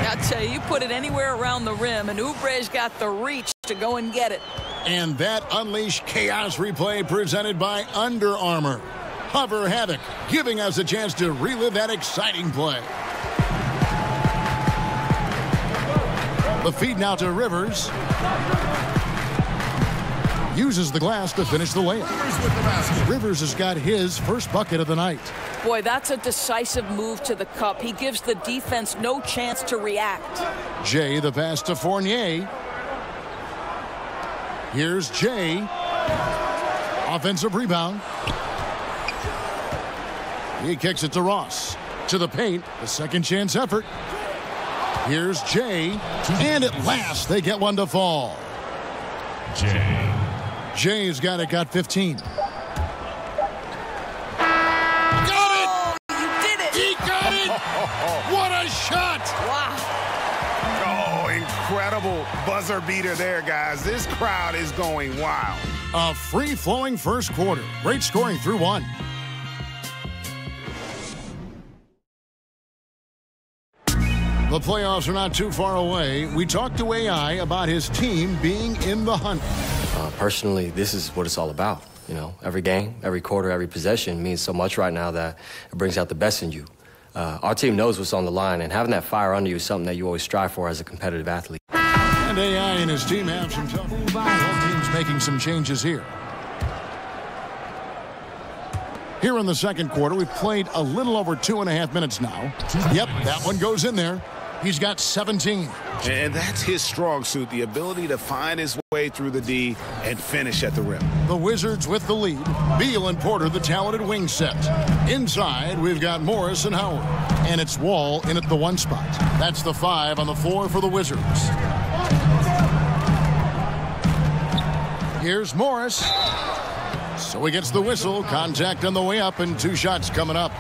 I tell you put it anywhere around the rim, and Oubre's got the reach to go and get it. And that Unleash Chaos replay presented by Under Armour. Hover Havoc, giving us a chance to relive that exciting play. The feed now to Rivers. Uses the glass to finish the layup. Rivers has got his first bucket of the night. Boy, that's a decisive move to the cup. He gives the defense no chance to react. Jay, the pass to Fournier. Here's Jay. Offensive rebound. He kicks it to Ross. To the paint, a second chance effort. Here's Jay. And at last, they get one to fall. Jay's got 15. Got it! You did it! He got it! What a shot! Wow. Oh, incredible buzzer beater there, guys. This crowd is going wild. A free-flowing first quarter. Great scoring through one. The playoffs are not too far away. We talked to AI about his team being in the hunt. Personally, this is what it's all about. You know, every game, every quarter, every possession means so much right now that it brings out the best in you. Our team knows what's on the line, and having that fire under you is something that you always strive for as a competitive athlete. And AI and his team have some tough. Both teams making some changes here. Here in the second quarter, we've played a little over 2.5 minutes now. Yep, that one goes in there. He's got 17. And that's his strong suit, the ability to find his way through the D and finish at the rim. The Wizards with the lead. Beal and Porter, the talented wing set. Inside, we've got Morris and Howard. And it's Wall in at the 1 spot. That's the 5 on the floor for the Wizards. Here's Morris. So he gets the whistle. Contact on the way up, and 2 shots coming up.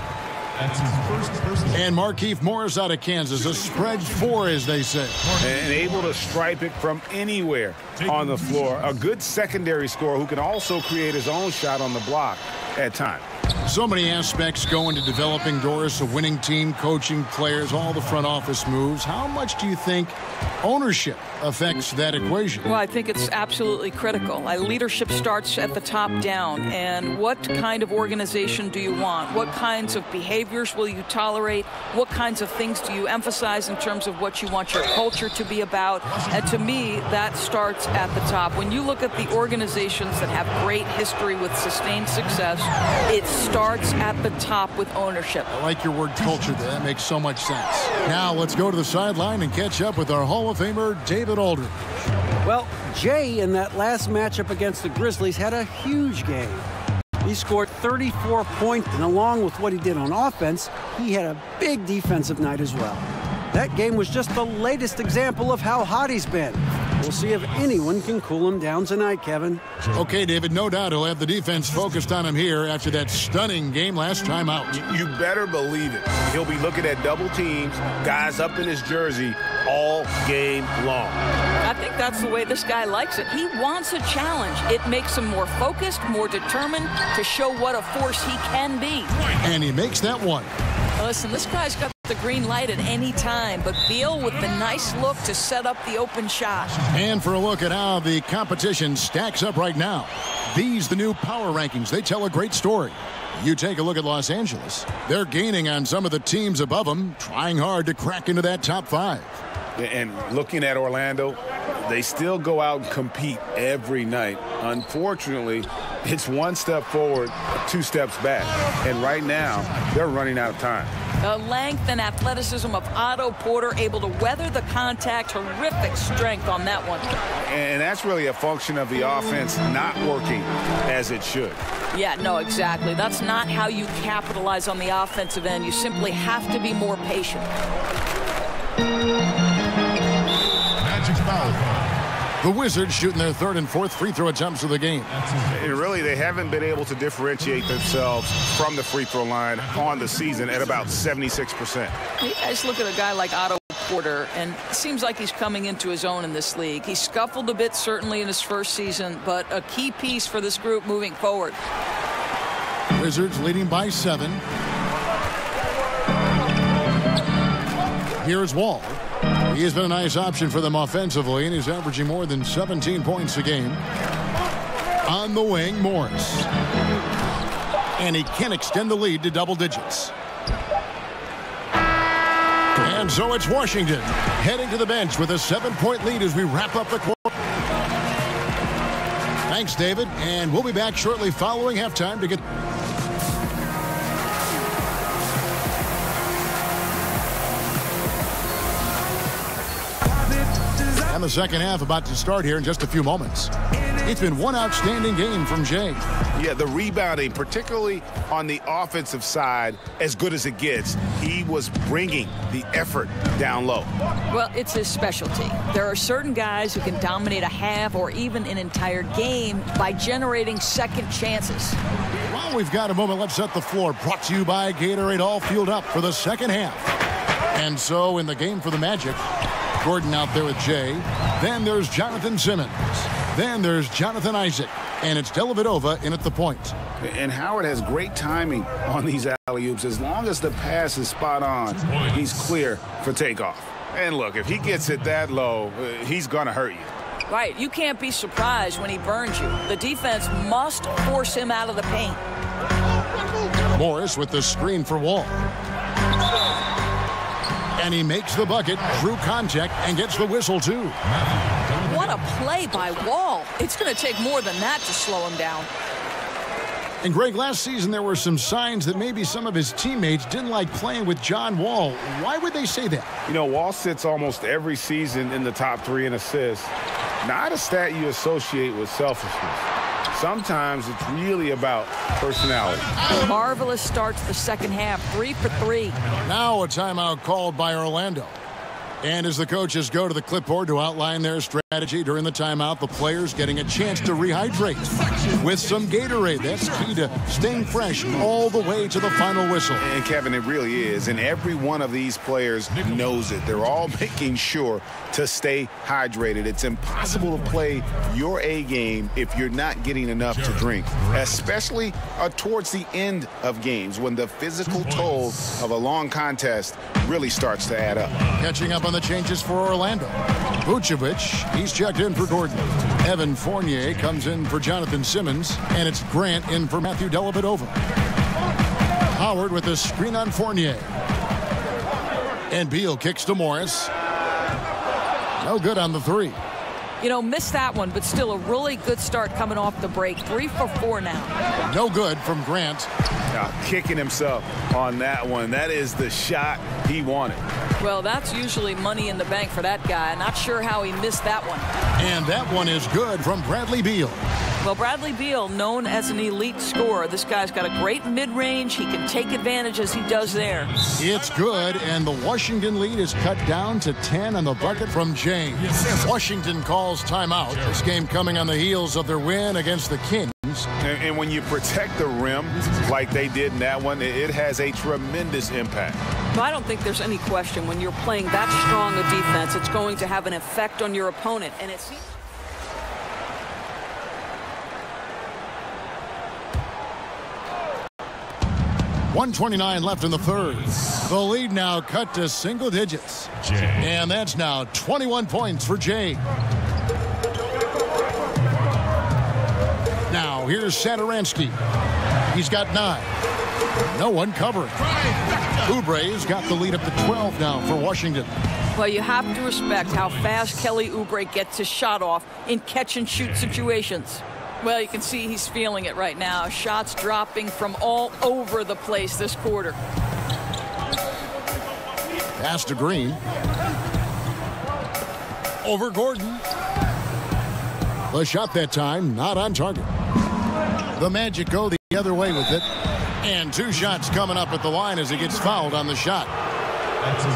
That's his first personal. And Markieff Morris out of Kansas, a spread 4, as they say. And able to stripe it from anywhere on the floor. A good secondary scorer who can also create his own shot on the block at times. So many aspects go into developing, Doris, a winning team, coaching players, all the front office moves. How much do you think ownership affects that equation? Well, I think it's absolutely critical. Leadership starts at the top down. And what kind of organization do you want? What kinds of behaviors will you tolerate? What kinds of things do you emphasize in terms of what you want your culture to be about? And to me, that starts at the top. When you look at the organizations that have great history with sustained success, it starts at the top with ownership. I like your word culture there. That makes so much sense. Now let's go to the sideline and catch up with our Hall of Famer, David Aldridge. Well, Jay in that last matchup against the Grizzlies had a huge game. He scored 34 points, and along with what he did on offense, he had a big defensive night as well. That game was just the latest example of how hot he's been. We'll see if anyone can cool him down tonight, Kevin. Okay, David, no doubt he'll have the defense focused on him here after that stunning game last time out. You better believe it. He'll be looking at double teams, guys up in his jersey all game long. I think that's the way this guy likes it. He wants a challenge. It makes him more focused, more determined to show what a force he can be. And he makes that one. Listen, this guy's got the green light at any time, but Beal with the nice look to set up the open shot. And for a look at how the competition stacks up right now, these the new power rankings. They tell a great story. You take a look at Los Angeles. They're gaining on some of the teams above them, trying hard to crack into that top 5. And looking at Orlando, they still go out and compete every night. Unfortunately, it's 1 step forward, 2 steps back. And right now, they're running out of time. The length and athleticism of Otto Porter able to weather the contact. Terrific strength on that one. And that's really a function of the offense not working as it should. Yeah, no, exactly. That's not how you capitalize on the offensive end. You simply have to be more patient. Magic foul call. The Wizards shooting their third and fourth free throw attempts of the game. And really, they haven't been able to differentiate themselves from the free throw line on the season at about 76%. You guys look at a guy like Otto Porter, and it seems like he's coming into his own in this league. He scuffled a bit, certainly, in his first season, but a key piece for this group moving forward. Wizards leading by 7. Here's Wall. He has been a nice option for them offensively, and he's averaging more than 17 points a game. On the wing, Morris. And he can extend the lead to double digits. And so it's Washington heading to the bench with a 7-point lead as we wrap up the quarter. Thanks, David, and we'll be back shortly following halftime to get... And the second half about to start here in just a few moments. It's been one outstanding game from Jay. Yeah, the rebounding, particularly on the offensive side, as good as it gets. He was bringing the effort down low. Well, it's his specialty. There are certain guys who can dominate a half or even an entire game by generating second chances. Well, we've got a moment. Let's set the floor. Brought to you by Gatorade, all fueled up for the second half. And so in the game for the Magic, Gordon out there with Jay. Then there's Jonathan Simmons. Then there's Jonathan Isaac. And it's Dellavedova in at the point. And Howard has great timing on these alley-oops. As long as the pass is spot on, he's clear for takeoff. And look, if he gets it that low, he's going to hurt you. Right. You can't be surprised when he burns you. The defense must force him out of the paint. Morris with the screen for Wall. And he makes the bucket, drew contact, and gets the whistle, too. What a play by Wall. It's going to take more than that to slow him down. And, Greg, last season there were some signs that maybe some of his teammates didn't like playing with John Wall. Why would they say that? You know, Wall sits almost every season in the top 3 in assists. Not a stat you associate with selfishness. Sometimes it's really about personality. Marvelous start to the second half, 3 for 3. Now a timeout called by Orlando. And as the coaches go to the clipboard to outline their strategy during the timeout, the players getting a chance to rehydrate with some Gatorade. That's key to staying fresh all the way to the final whistle. And, Kevin, it really is. And every one of these players knows it. They're all making sure to stay hydrated. It's impossible to play your A game if you're not getting enough to drink, especially towards the end of games when the physical toll of a long contest really starts to add up. Catching up on the changes for Orlando. Vucevic, he's checked in for Gordon. Evan Fournier comes in for Jonathan Simmons, and it's Grant in for Matthew Dellavedova. Howard with the screen on Fournier. And Beal kicks to Morris. No good on the 3. You know, missed that one, but still a really good start coming off the break. 3 for 4 now. No good from Grant. Now, kicking himself on that one. That is the shot he wanted. Well, that's usually money in the bank for that guy. Not sure how he missed that one. And that one is good from Bradley Beal. Well, Bradley Beal, known as an elite scorer. This guy's got a great mid-range. He can take advantage as he does there. It's good, and the Washington lead is cut down to 10 on the bucket from James. Washington calls timeout. This game coming on the heels of their win against the Kings. And when you protect the rim like they did in that one, it has a tremendous impact. I don't think there's any question when you're playing that strong a defense, it's going to have an effect on your opponent. And it seems 1:29 left in the third. The lead now cut to single digits. And that's now 21 points for Jay. Now here's Satoransky. He's got 9. No one covering. Oubre's got the lead up to 12 now for Washington. Well, you have to respect how fast Kelly Oubre gets his shot off in catch-and-shoot situations. Well, you can see he's feeling it right now. Shots dropping from all over the place this quarter. Pass to Green. Over Gordon. The shot that time, not on target. The Magic go the other way with it. And 2 shots coming up at the line as he gets fouled on the shot.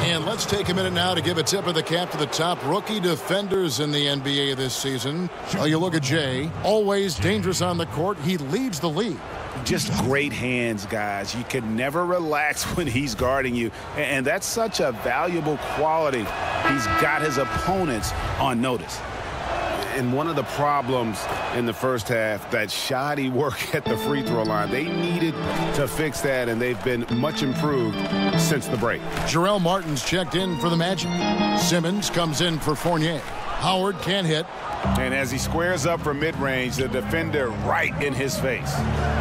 And let's take a minute now to give a tip of the cap to the top rookie defenders in the NBA this season. You look at Jay, always dangerous on the court. He leads the league. Just great hands, guys. You can never relax when he's guarding you. And that's such a valuable quality. He's got his opponents on notice. And one of the problems in the first half, that shoddy work at the free throw line. They needed to fix that, and they've been much improved since the break. Jarrell Martin's checked in for the Magic. Simmons comes in for Fournier. Howard can't hit. And as he squares up for mid-range, the defender right in his face.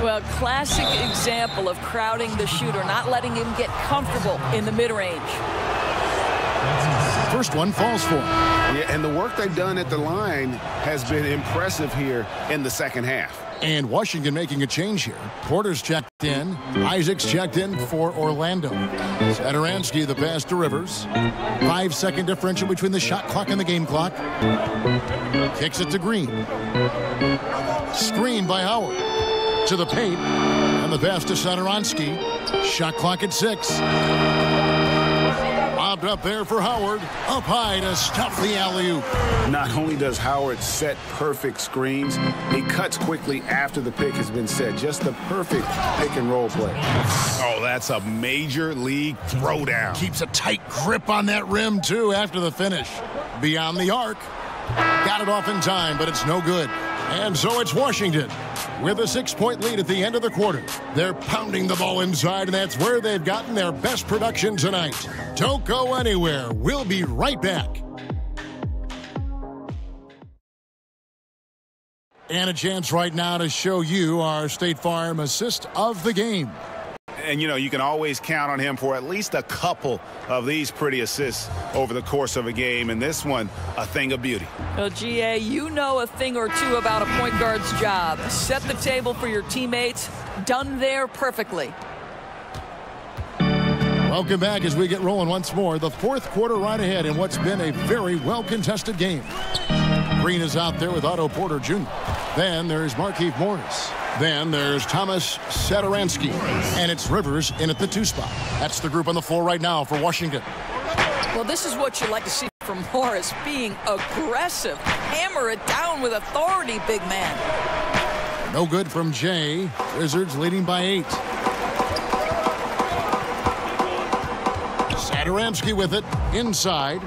Well, classic example of crowding the shooter, not letting him get comfortable in the mid-range. First one falls for him. Yeah, and the work they've done at the line has been impressive here in the second half. And Washington making a change here. Porter's checked in. Isaac's checked in for Orlando. Satoransky the pass to Rivers. 5-second differential between the shot clock and the game clock. Kicks it to Green. Screen by Howard. To the paint. And the pass to Satoransky. Shot clock at 6. Lobbed up there for Howard. Up high to stuff the alley-oop. Not only does Howard set perfect screens, he cuts quickly after the pick has been set. Just the perfect pick-and-roll play. Oh, that's a major league throwdown. Keeps a tight grip on that rim, too, after the finish. Beyond the arc. Got it off in time, but it's no good. And so it's Washington with a 6-point lead at the end of the quarter. They're pounding the ball inside, and that's where they've gotten their best production tonight. Don't go anywhere. We'll be right back. And a chance right now to show you our State Farm assist of the game. And, you know, you can always count on him for at least a couple of these pretty assists over the course of a game. And this one, a thing of beauty. Well, G.A., you know a thing or two about a point guard's job. Set the table for your teammates. Done there perfectly. Welcome back as we get rolling once more. The fourth quarter right ahead in what's been a very well-contested game. Green is out there with Otto Porter Jr. Then there's Markieff Morris. Then there's Thomas Satoransky. And it's Rivers in at the 2 spot. That's the group on the floor right now for Washington. Well, this is what you like to see from Morris, being aggressive. Hammer it down with authority, big man. No good from Jay. Wizards leading by 8. Satoransky with it inside.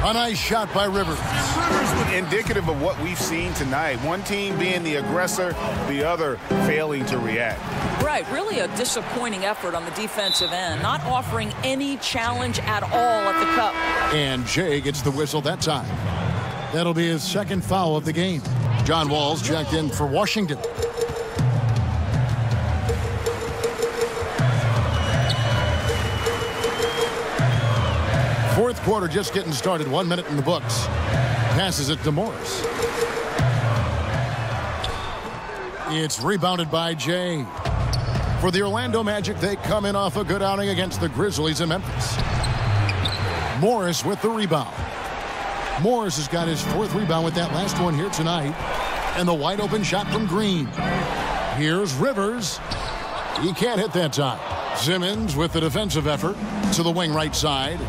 A nice shot by Rivers. Indicative of what we've seen tonight. One team being the aggressor, the other failing to react. Right, really a disappointing effort on the defensive end, not offering any challenge at all at the cup. And Jay gets the whistle that time. That'll be his second foul of the game. John Wall's checked in for Washington. Fourth quarter just getting started. 1 minute in the books. Passes it to Morris. It's rebounded by Jay. For the Orlando Magic, they come in off a good outing against the Grizzlies in Memphis. Morris with the rebound. Morris has got his 4th rebound with that last one here tonight. And the wide open shot from Green. Here's Rivers. He can't hit that time. Simmons with the defensive effort to the wing right side.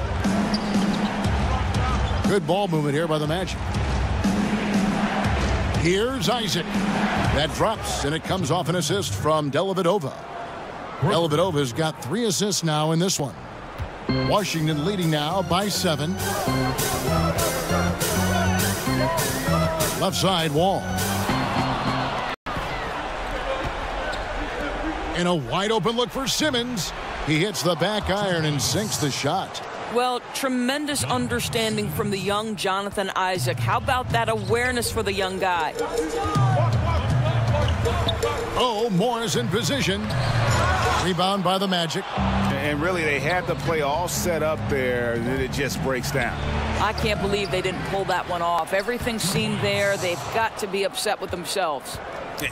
Good ball movement here by the Magic. Here's Isaac. That drops, and it comes off an assist from Dellavedova. Dellavedova's got 3 assists now in this one. Washington leading now by 7. Left side, Wall. And a wide open look for Simmons. He hits the back iron and sinks the shot. Well, tremendous understanding from the young Jonathan Isaac. How about that awareness for the young guy? Oh, Morris in position. Rebound by the Magic. And really, they had the play all set up there, and then it just breaks down. I can't believe they didn't pull that one off. Everything seemed there. They've got to be upset with themselves.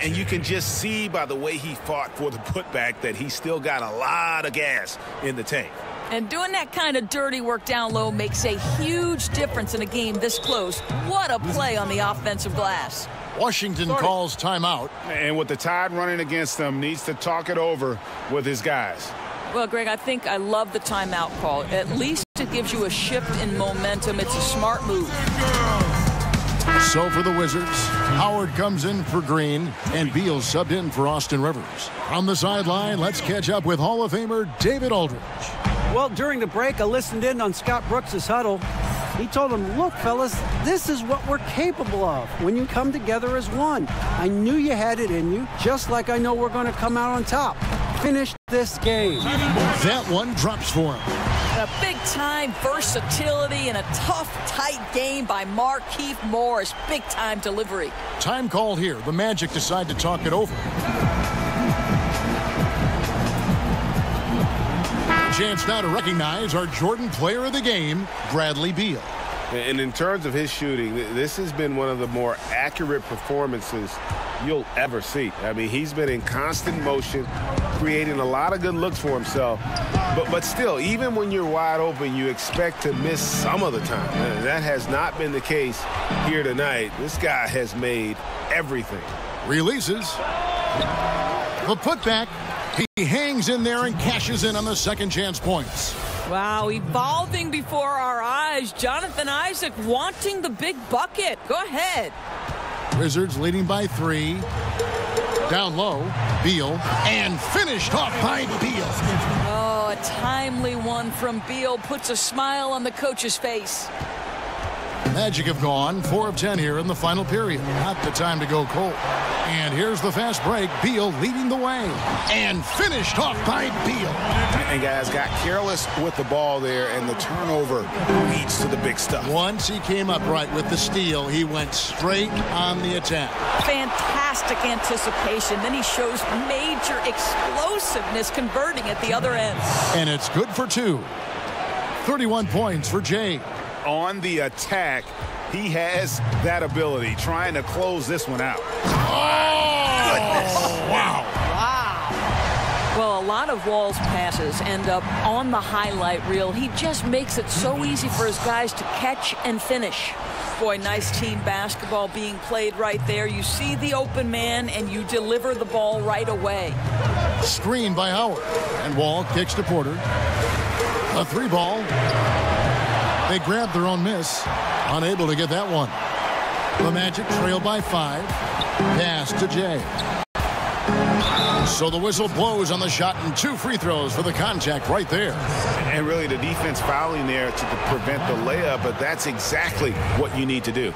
And you can just see by the way he fought for the putback that he still got a lot of gas in the tank. And doing that kind of dirty work down low makes a huge difference in a game this close. What a play on the offensive glass. Washington calls timeout. And with the Tide running against them, needs to talk it over with his guys. Well, Greg, I think I love the timeout call. At least it gives you a shift in momentum. It's a smart move. So for the Wizards, Howard comes in for Green, and Beal subbed in for Austin Rivers. On the sideline, let's catch up with Hall of Famer David Aldridge. Well, during the break, I listened in on Scott Brooks' huddle. He told them, look, fellas, this is what we're capable of when you come together as one. I knew you had it in you, just like I know we're going to come out on top. Finish this game. That one drops for him. A big-time versatility and a tough, tight game by Markieff Morris. Big-time delivery. Time called here. The Magic decide to talk it over. Chance now to recognize our Jordan Player of the Game, Bradley Beal. And in terms of his shooting, this has been one of the more accurate performances you'll ever see. I mean, he's been in constant motion, creating a lot of good looks for himself. But still, even when you're wide open, you expect to miss some of the time. And that has not been the case here tonight. This guy has made everything. Releases. The putback. He hangs in there and cashes in on the second chance points. Wow, evolving before our eyes. Jonathan Isaac wanting the big bucket. Go ahead. Wizards leading by 3. Down low, Beal, and finished off by Beal. Oh, a timely one from Beal puts a smile on the coach's face. Magic have gone 4 of 10 here in the final period. Not the time to go cold. And here's the fast break. Beal leading the way. And finished off by Beal. And guys got careless with the ball there, and the turnover leads to the big stuff. Once he came up right with the steal, he went straight on the attack. Fantastic anticipation. Then he shows major explosiveness converting at the other end. And it's good for 2. 31 points for Jay. On the attack, he has that ability, trying to close this one out. Oh, goodness. Wow. Well, a lot of Wall's passes end up on the highlight reel. He just makes it so easy for his guys to catch and finish. Boy, nice team basketball being played right there. You see the open man, and you deliver the ball right away. Screen by Howard. And Wall kicks to Porter. A 3-ball. They grabbed their own miss. Unable to get that one. The Magic trail by 5. Pass to Jay. So the whistle blows on the shot, and 2 free throws for the contact right there. And really the defense fouling there to prevent the layup, but that's exactly what you need to do.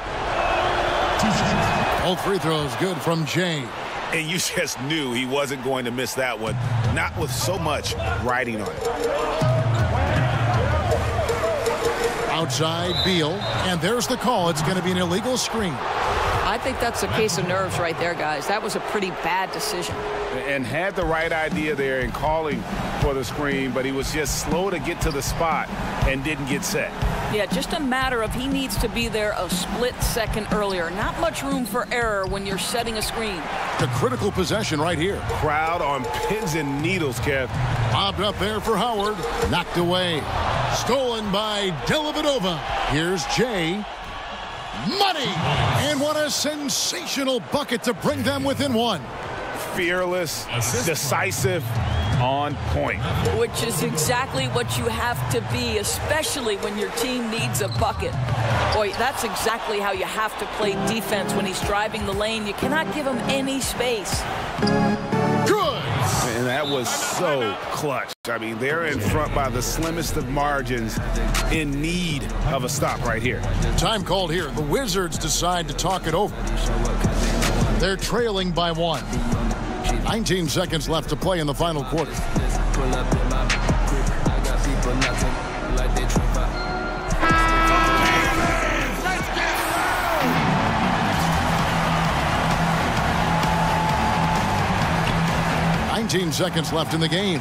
All free throws good from Jay. And you just knew he wasn't going to miss that one. Not with so much riding on it. Outside, Beal, and there's the call. It's going to be an illegal screen. I think that's a case of nerves right there, guys. That was a pretty bad decision. And had the right idea there in calling for the screen, but he was just slow to get to the spot and didn't get set. Yeah, just a matter of he needs to be there a split second earlier. Not much room for error when you're setting a screen. The critical possession right here. Crowd on pins and needles, Kev. Bobbed up there for Howard. Knocked away. Stolen by Dellavedova. Here's Jay. Money! And what a sensational bucket to bring them within 1. Fearless, decisive, on point. Which is exactly what you have to be, especially when your team needs a bucket. Boy, that's exactly how you have to play defense when he's driving the lane. You cannot give him any space. Good! And that was so clutch. I mean, they're in front by the slimmest of margins, in need of a stop right here. Time called here. The Wizards decide to talk it over. They're trailing by 1. 19 seconds left to play in the final quarter. Seconds left in the game.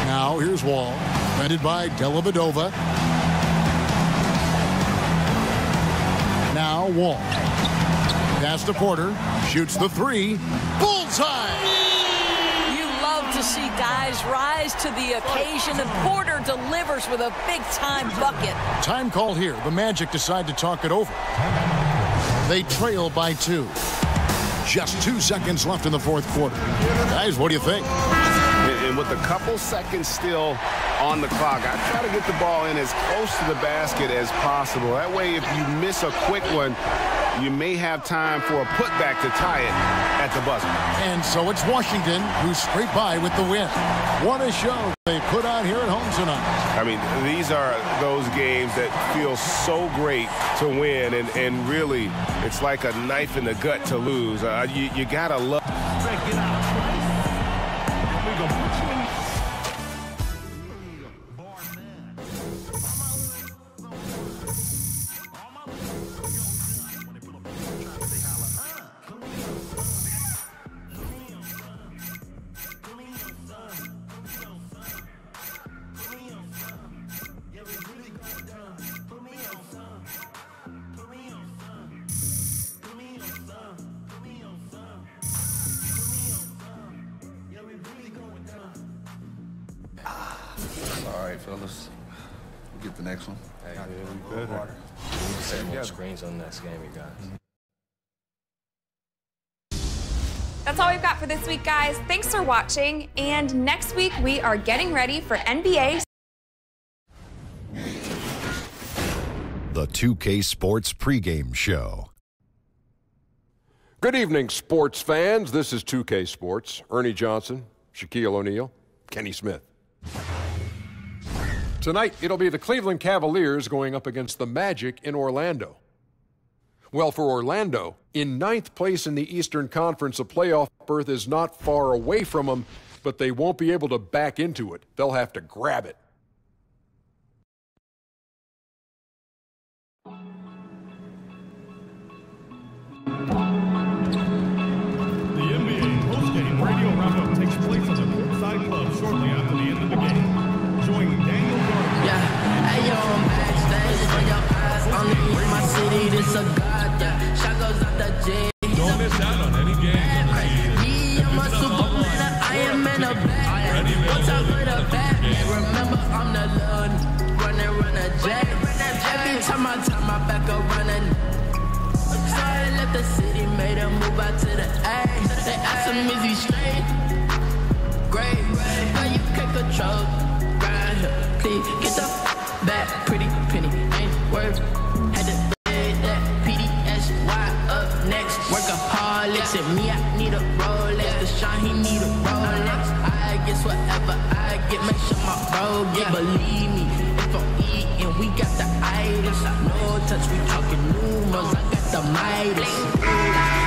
Now here's Wall, defended by Dellavedova. Now Wall. Pass to Porter. Shoots the 3. Bullseye! You love to see guys rise to the occasion, and Porter delivers with a big-time bucket. Time called here. The Magic decide to talk it over. They trail by 2. Just 2 seconds left in the fourth quarter. Guys, what do you think? And with a couple seconds still on the clock, I try to get the ball in as close to the basket as possible. That way, if you miss a quick one, you may have time for a putback to tie it at the buzzer. And so it's Washington who scraped by with the win. What a show they put on here at home tonight. I mean, these are those games that feel so great to win, and really, it's like a knife in the gut to lose. You got to love. All right, fellas. We'll get the next one. Hey, we need to set more screens on the next game, you guys. That's all we've got for this week, guys. Thanks for watching. And next week, we are getting ready for NBA. The 2K Sports pregame show. Good evening, sports fans. This is 2K Sports. Ernie Johnson, Shaquille O'Neal, Kenny Smith. Tonight, it'll be the Cleveland Cavaliers going up against the Magic in Orlando. Well, for Orlando, in 9th place in the Eastern Conference, a playoff berth is not far away from them, but they won't be able to back into it. They'll have to grab it. The NBA postgame radio wrap-up takes place on the Courtside Club shortly after the end of the game. Join Daniel Gardner. Yeah, hey yo, I'm backstage for your eyes on me. In my city, this a god, yeah. Shot goes out the gym. Don't miss out on any games on the season. Me, I'm a Superman, I am in a bag. What's up with a Batman? Remember, I'm the Lord, run a jet. Every time I turn my back around so I left the city, made a move out to the A. They asked him, is he straight? Great, but you can't control. Right here, please get the back, pretty penny, ain't worth. Had to play that PDSY up next. Workaholics and me, I need a Rolex. The Sean, he need a Rolex. I guess whatever I get, make sure my bro get. Believe me, if I'm eating, we got the items. No touch, we talking numerals. I got the Midas.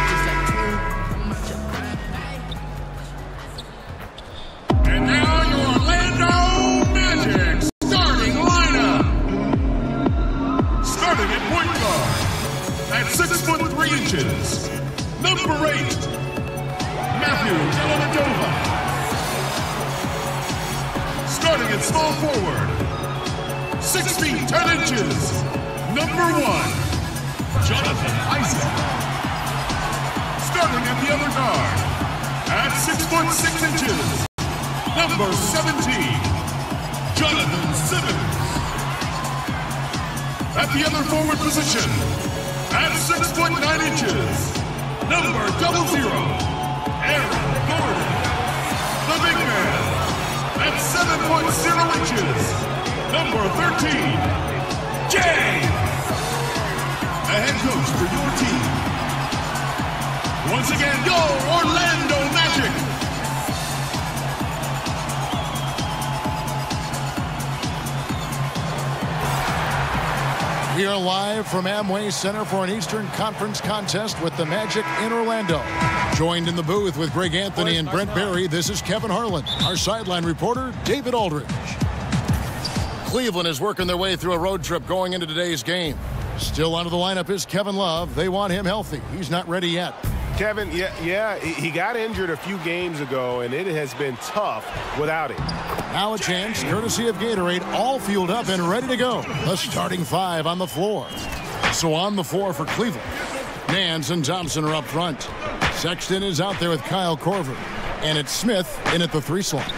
Just like And now your Orlando Magic starting lineup. Starting at point guard at 6'3", number 8, Matthew Dellavedova. Starting at small forward, 6 feet 10 inches, number 1, Jonathan Isaac. Starting at the other guard at 6'6" number 17, Jonathan Simmons. At the other forward position, at 6'9", number 00, Aaron Gordon. The big man, at 7'0", number 13, James. A head coach for your team. Once again, your Orlando Magic. We are live from Amway Center for an Eastern Conference contest with the Magic in Orlando. Joined in the booth with Greg Anthony and Brent Barry, this is Kevin Harlan. Our sideline reporter, David Aldridge. Cleveland is working their way through a road trip going into today's game. Still out of the lineup is Kevin Love. They want him healthy. He's not ready yet. Kevin, yeah, he got injured a few games ago, and it has been tough without him. Now a chance, courtesy of Gatorade, all fueled up and ready to go. The starting 5 on the floor. So on the floor for Cleveland, Nance and Thompson are up front. Sexton is out there with Kyle Korver. And it's Smith in at the 3 slot.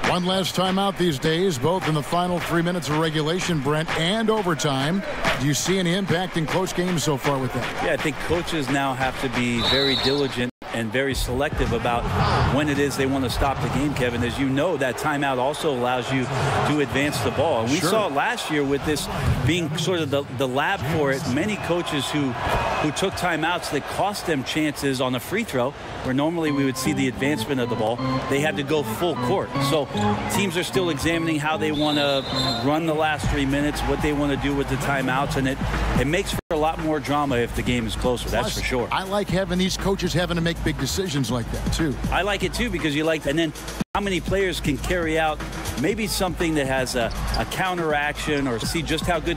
One last time out these days, both in the final 3 minutes of regulation, Brent, and overtime. Do you see any impact in close games so far with that? Yeah, I think coaches now have to be very diligent and very selective about when it is they want to stop the game, Kevin. As you know, that timeout also allows you to advance the ball. And we saw it last year with this being sort of the lab for it. Many coaches who took timeouts that cost them chances on a free throw, where normally we would see the advancement of the ball, they had to go full court. So teams are still examining how they want to run the last 3 minutes, what they want to do with the timeouts, and it makes for a lot more drama if the game is closer. That's for sure. I like having these coaches having to make big decisions like that too. I like it too, because you like, and then how many players can carry out maybe something that has a counteraction, or see just how good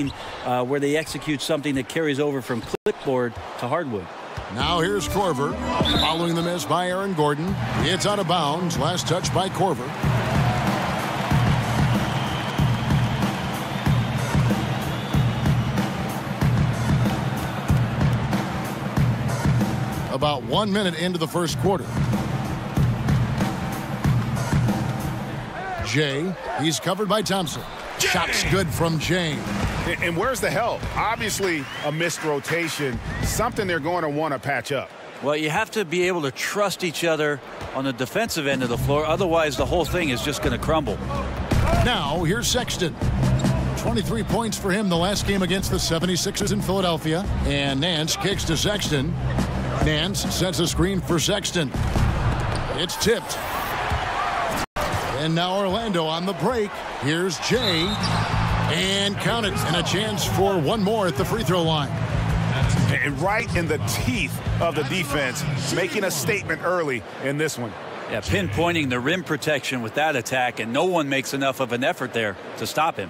where they execute something that carries over from clipboard to hardwood. Now here's Korver, following the miss by Aaron Gordon. It's out of bounds. Last touch by Korver. About 1 minute into the first quarter. Jay, he's covered by Thompson. Shot's good from Jay. And where's the help? Obviously a missed rotation, something they're going to want to patch up. Well, you have to be able to trust each other on the defensive end of the floor. Otherwise, the whole thing is just going to crumble. Now, here's Sexton. 23 points for him the last game against the 76ers in Philadelphia. And Nance kicks to Sexton. Nance sets a screen for Sexton. It's tipped. And now Orlando on the break. Here's Jay. And count it. And a chance for one more at the free throw line. And right in the teeth of the defense, making a statement early in this one. Yeah, pinpointing the rim protection with that attack, and no one makes enough of an effort there to stop him.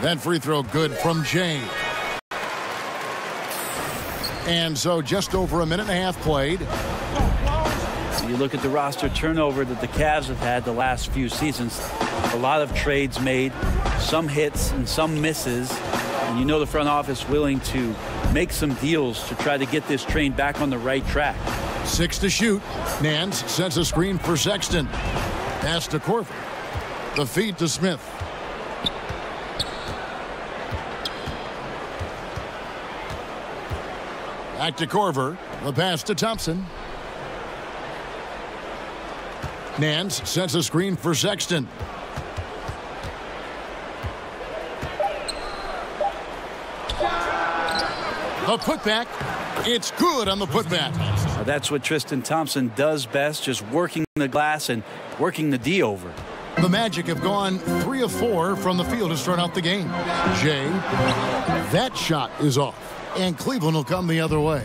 That free throw good from Jay. And so just over a minute and a half played. You look at the roster turnover that the Cavs have had the last few seasons. A lot of trades made, some hits and some misses. And you know the front office willing to make some deals to try to get this train back on the right track. 6 to shoot. Nance sets a screen for Sexton. Pass to Korver. The feed to Smith. Back to Korver. The pass to Thompson. Nance sets a screen for Sexton. The putback. It's good on the putback. That's what Tristan Thompson does best, just working the glass and working the D over. The Magic have gone 3 of 4 from the field to start out the game. Jay, that shot is off, and Cleveland will come the other way.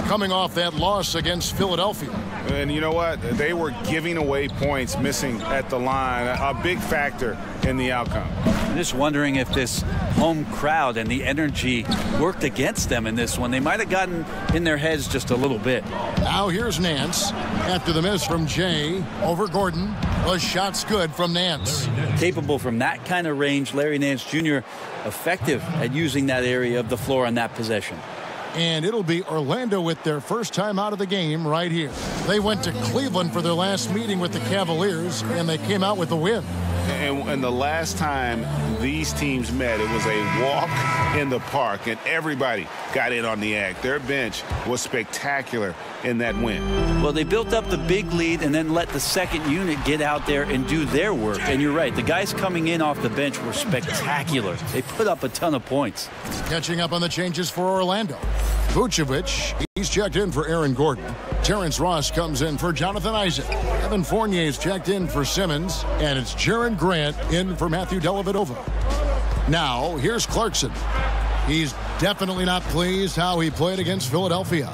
Coming off that loss against Philadelphia. And you know what? They were giving away points, missing at the line, a big factor in the outcome. I'm just wondering if this home crowd and the energy worked against them in this one. They might have gotten in their heads just a little bit. Now here's Nance. After the miss from Jay over Gordon, a shot's good from Nance. Capable from that kind of range. Larry Nance Jr. effective at using that area of the floor on that possession. And it'll be Orlando with their first time out of the game right here. They went to Cleveland for their last meeting with the Cavaliers, and they came out with a win. And the last time these teams met, it was a walk in the park, and everybody got in on the act. Their bench was spectacular in that win. Well, they built up the big lead and then let the second unit get out there and do their work. And you're right, the guys coming in off the bench were spectacular. They put up a ton of points. Catching up on the changes for Orlando. Vucevic, he's checked in for Aaron Gordon. Terrence Ross comes in for Jonathan Isaac. Evan Fournier's checked in for Simmons. And it's Jaren Grant in for Matthew Dellavedova. Now, here's Clarkson. He's definitely not pleased how he played against Philadelphia.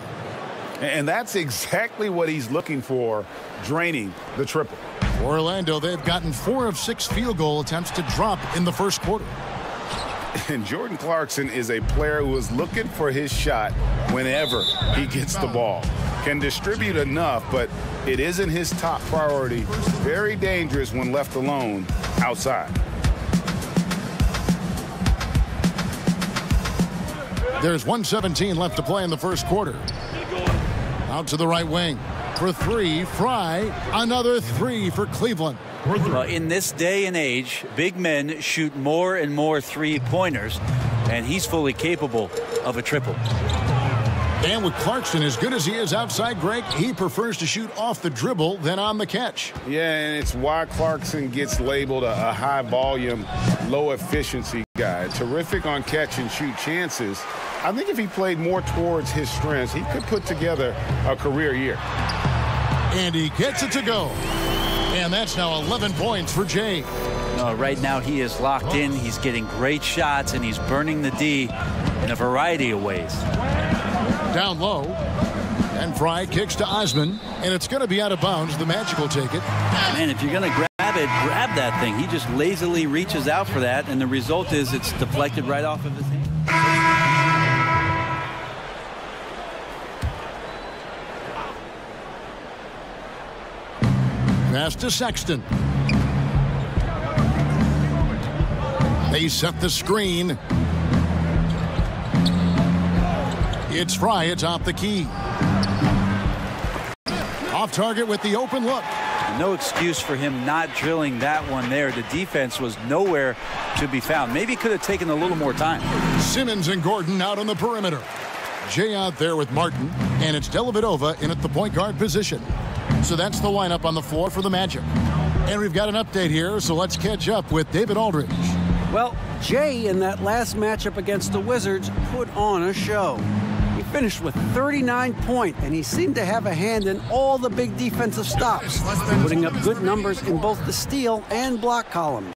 And that's exactly what he's looking for, draining the triple. Orlando, they've gotten 4 of 6 field goal attempts to drop in the first quarter. And Jordan Clarkson is a player who is looking for his shot whenever he gets the ball. Can distribute enough, but it isn't his top priority. Very dangerous when left alone outside. There's 1:17 left to play in the first quarter. Out to the right wing. For 3, Fry. Another 3 for Cleveland. Well, in this day and age, big men shoot more and more three-pointers. and he's fully capable of a triple. And with Clarkson as good as he is outside, Greg, he prefers to shoot off the dribble than on the catch. Yeah, and it's why Clarkson gets labeled a high-volume, low-efficiency guy. Terrific on catch-and-shoot chances. I think if he played more towards his strengths, he could put together a career year. And he gets it to go. And that's now 11 points for Jay. Right now he is locked in. He's getting great shots, and he's burning the D in a variety of ways. Down low, and Fry kicks to Osman, and it's going to be out of bounds. The Magic will take it. Man, if you're going to grab it, grab that thing. He just lazily reaches out for that, and the result is it's deflected right off of his hand. Pass to Sexton. They set the screen. It's Fry atop the key. Off target with the open look. No excuse for him not drilling that one there. The defense was nowhere to be found. Maybe could have taken a little more time. Simmons and Gordon out on the perimeter. Jay out there with Martin, and it's Dellavedova in at the point guard position. So that's the lineup on the floor for the Magic. And we've got an update here, so let's catch up with David Aldridge. Well, Jay in that last matchup against the Wizards put on a show. He finished with 39 points, and he seemed to have a hand in all the big defensive stops, putting up good numbers in both the steal and block columns.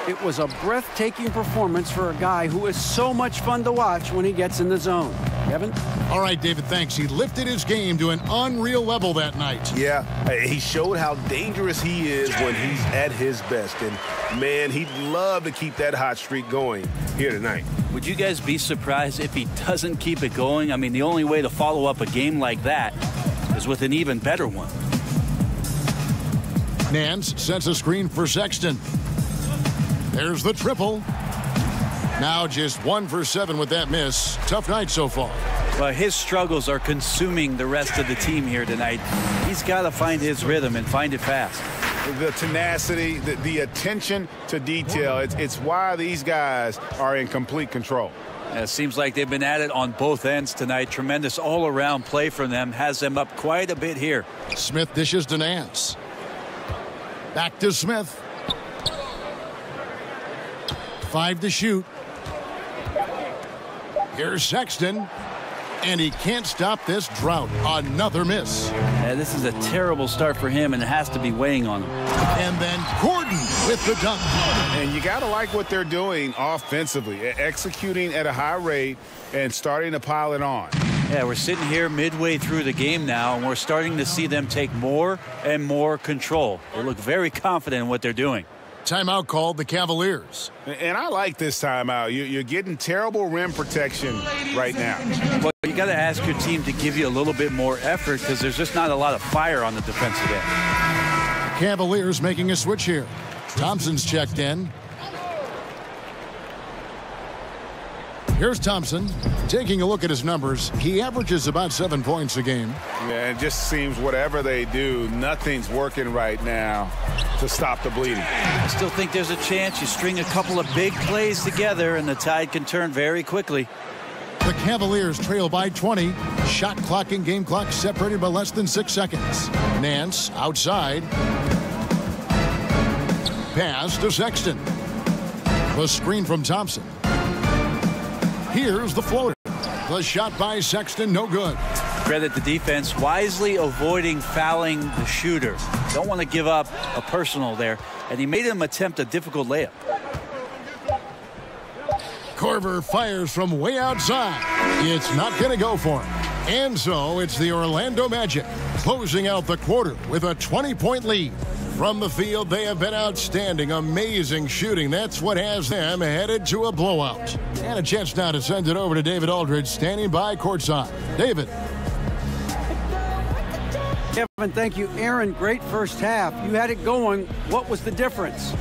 It was a breathtaking performance for a guy who is so much fun to watch when he gets in the zone. Kevin? All right, David, thanks. He lifted his game to an unreal level that night. Yeah, he showed how dangerous he is when he's at his best. And, man, he'd love to keep that hot streak going here tonight. Would you guys be surprised if he doesn't keep it going? I mean, the only way to follow up a game like that is with an even better one. Nance sets a screen for Sexton. There's the triple. Now just 1 for 7 with that miss. Tough night so far. Well, his struggles are consuming the rest of the team here tonight. He's got to find his rhythm and find it fast. The tenacity, the attention to detail, it's why these guys are in complete control. It seems like they've been at it on both ends tonight. Tremendous all-around play from them. Has them up quite a bit here. Smith dishes to Nance. Back to Smith. 5 to shoot. Here's Sexton. And he can't stop this drought. Another miss. Yeah, this is a terrible start for him, and it has to be weighing on him. And then Gordon with the dunk. And you got to like what they're doing offensively, executing at a high rate and starting to pile it on. Yeah, we're sitting here midway through the game now, and we're starting to see them take more and more control. They look very confident in what they're doing. Timeout called the Cavaliers. And I like this timeout. You're getting terrible rim protection right now. Well, you got to ask your team to give you a little bit more effort because there's just not a lot of fire on the defensive end. Cavaliers making a switch here. Thompson's checked in. Here's Thompson taking a look at his numbers. He averages about 7 points a game. Yeah, it just seems whatever they do, nothing's working right now to stop the bleeding. I still think there's a chance you string a couple of big plays together and the tide can turn very quickly. The Cavaliers trail by 20. Shot clock and game clock separated by less than 6 seconds. Nance outside. Pass to Sexton. The screen from Thompson. Here's the floater. The shot by Sexton, no good. Credit the defense, wisely avoiding fouling the shooter. Don't want to give up a personal there. And he made him attempt a difficult layup. Korver fires from way outside. It's not going to go for him. And so it's the Orlando Magic closing out the quarter with a 20-point lead. From the field, they have been outstanding. Amazing shooting. That's what has them headed to a blowout. And a chance now to send it over to David Aldridge, standing by courtside. David. Kevin, thank you. Aaron, great first half. You had it going. What was the difference?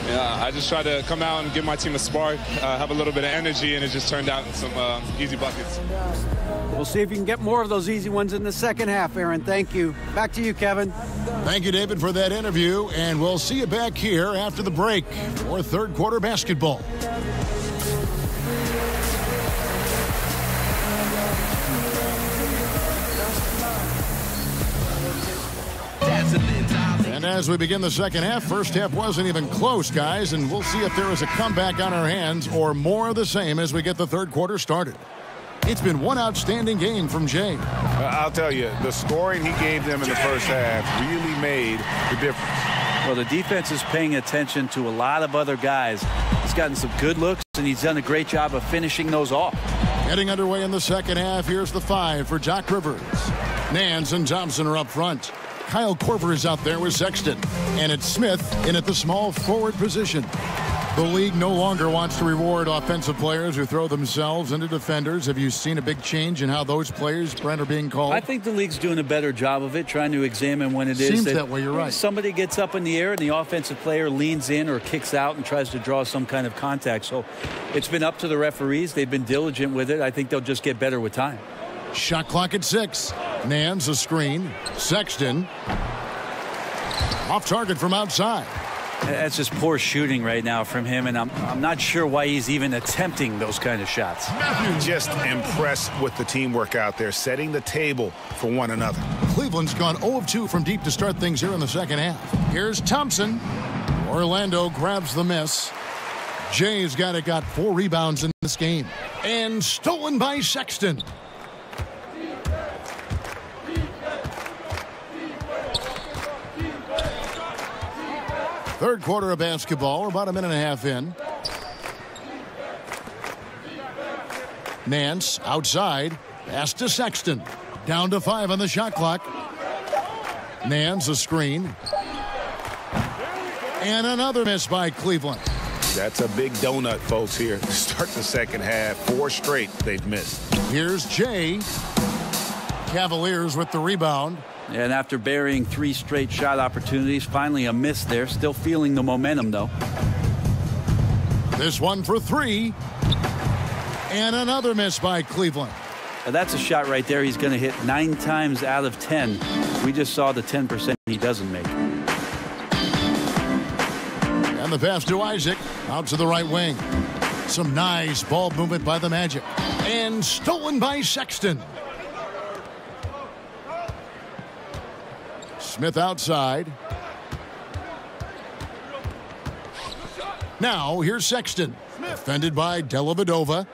Yeah, I just tried to come out and give my team a spark, have a little bit of energy, and it just turned out in some easy buckets. We'll see if you can get more of those easy ones in the second half, Aaron. Thank you. Back to you, Kevin. Thank you, David, for that interview, and we'll see you back here after the break for third quarter basketball. as we begin the second half. First half wasn't even close, guys, and we'll see if there is a comeback on our hands or more of the same as we get the third quarter started. It's been one outstanding game from Jay. I'll tell you, the scoring he gave them in the first half really made the difference. Well, the defense is paying attention to a lot of other guys. He's gotten some good looks, and he's done a great job of finishing those off. Getting underway in the second half, here's the 5 for Doc Rivers. Nance and Thompson are up front. Kyle Korver is out there with Sexton. And it's Smith in at the small forward position. The league no longer wants to reward offensive players who throw themselves into defenders. Have you seen a big change in how those players, Brent, are being called? I think the league's doing a better job of it, trying to examine when it Seems that way, you're right. Somebody gets up in the air and the offensive player leans in or kicks out and tries to draw some kind of contact. So it's been up to the referees. They've been diligent with it. I think they'll just get better with time. Shot clock at 6. Nance a screen. Sexton off target from outside. That's just poor shooting right now from him, and I'm not sure why he's even attempting those kind of shots. Just impressed with the teamwork out there, setting the table for one another. Cleveland's gone 0 of 2 from deep to start things here in the second half. Here's Thompson. Orlando grabs the miss. Jay's got 4 rebounds in this game. And stolen by Sexton. Third quarter of basketball. We're about a minute and a half in. Nance outside. Pass to Sexton. Down to 5 on the shot clock. Nance a screen. And another miss by Cleveland. That's a big donut, folks, here to start the second half. 4 straight they've missed. Here's Jay. Cavaliers with the rebound. And after burying 3 straight shot opportunities, finally a miss there. Still feeling the momentum, though. This one for 3. And another miss by Cleveland. Now that's a shot right there he's going to hit 9 times out of 10. We just saw the 10% he doesn't make. And the pass to Isaac. Out to the right wing. Some nice ball movement by the Magic. And stolen by Sexton. Smith outside. Now here's Sexton. Defended by Dellavedova.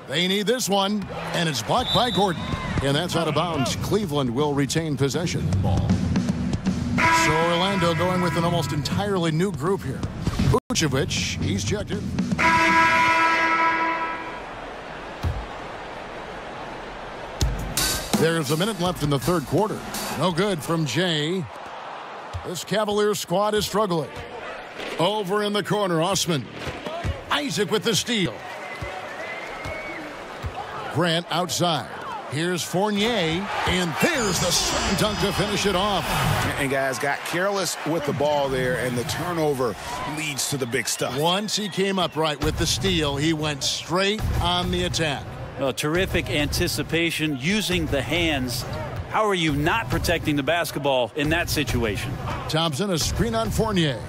They need this one. And it's blocked by Gordon. And that's out of bounds. Cleveland will retain possession. So Orlando going with an almost entirely new group here. Vucevic, he's checked in. There's a minute left in the third quarter. No good from Jay. This Cavaliers squad is struggling. Over in the corner, Osman. Isaac with the steal. Grant outside. Here's Fournier, and there's the slam dunk to finish it off. And guys got careless with the ball there, and the turnover leads to the big stuff. Once he came up right with the steal, he went straight on the attack. Well, terrific anticipation using the hands. How are you not protecting the basketball in that situation? Thompson, a screen on Fournier.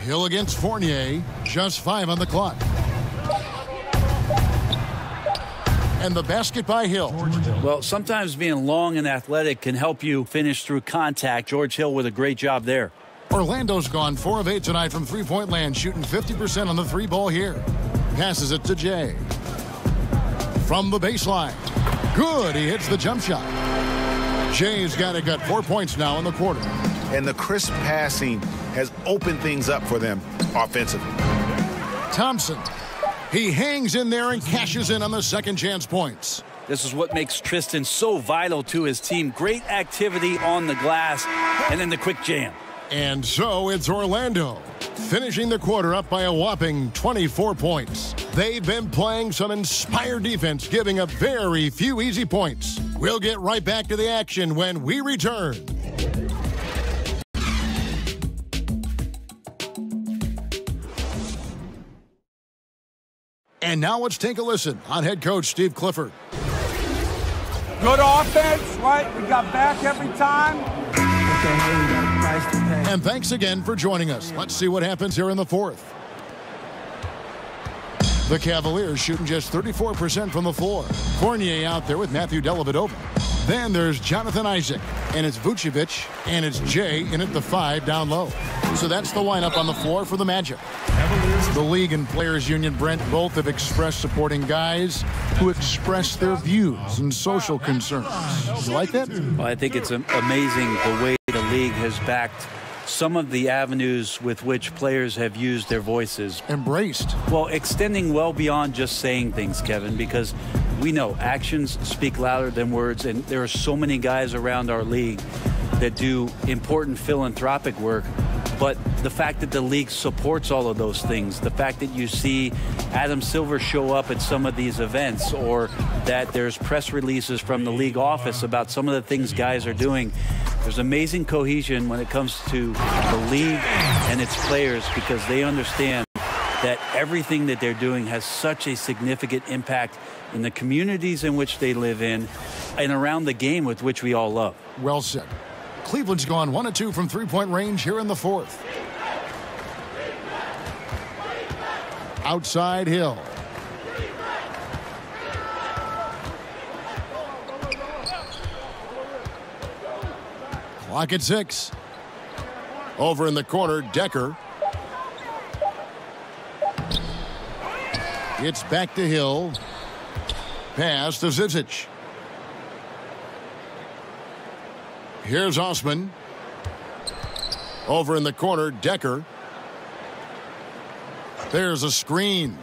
Hill against Fournier. Just 5 on the clock. And the basket by Hill. Well, sometimes being long and athletic can help you finish through contact. George Hill with a great job there. Orlando's gone 4 of 8 tonight from three-point land, shooting 50% on the 3 ball here. Passes it to Jay. From the baseline. Good. He hits the jump shot. Jay's got 4 points now in the quarter. And the crisp passing has opened things up for them offensively. Thompson. He hangs in there and cashes in on the second chance points. This is what makes Tristan so vital to his team. Great activity on the glass, and then the quick jam. And so it's Orlando, finishing the quarter up by a whopping 24 points. They've been playing some inspired defense, giving up very few easy points. We'll get right back to the action when we return. And now let's take a listen on head coach Steve Clifford. Good offense, right? We got back every time. And thanks again for joining us. Let's see what happens here in the fourth. The Cavaliers shooting just 34% from the floor. Fournier out there with Matthew Dellavedova. Then there's Jonathan Isaac, and it's Vucevic, and it's Jay in at the 5 down low. So that's the lineup on the floor for the Magic. The league and players union, Brent, both have expressed supporting guys who express their views and social concerns. You like that? Well, I think it's amazing the way the league has backed some of the avenues with which players have used their voices. Embraced. Well, extending well beyond just saying things, Kevin, because we know actions speak louder than words, and there are so many guys around our league that do important philanthropic work. But the fact that the league supports all of those things, the fact that you see Adam Silver show up at some of these events, or that there's press releases from the league office about some of the things guys are doing, there's amazing cohesion when it comes to the league and its players, because they understand that everything that they're doing has such a significant impact in the communities in which they live in and around the game with which we all love. Well said. Cleveland's gone 1 of 2 from three-point range here in the fourth. Outside Hill. Clock at 6. Over in the corner, Decker. It's back to Hill. Pass to Zizic. Here's Osman. Over in the corner, Decker. There's a screen.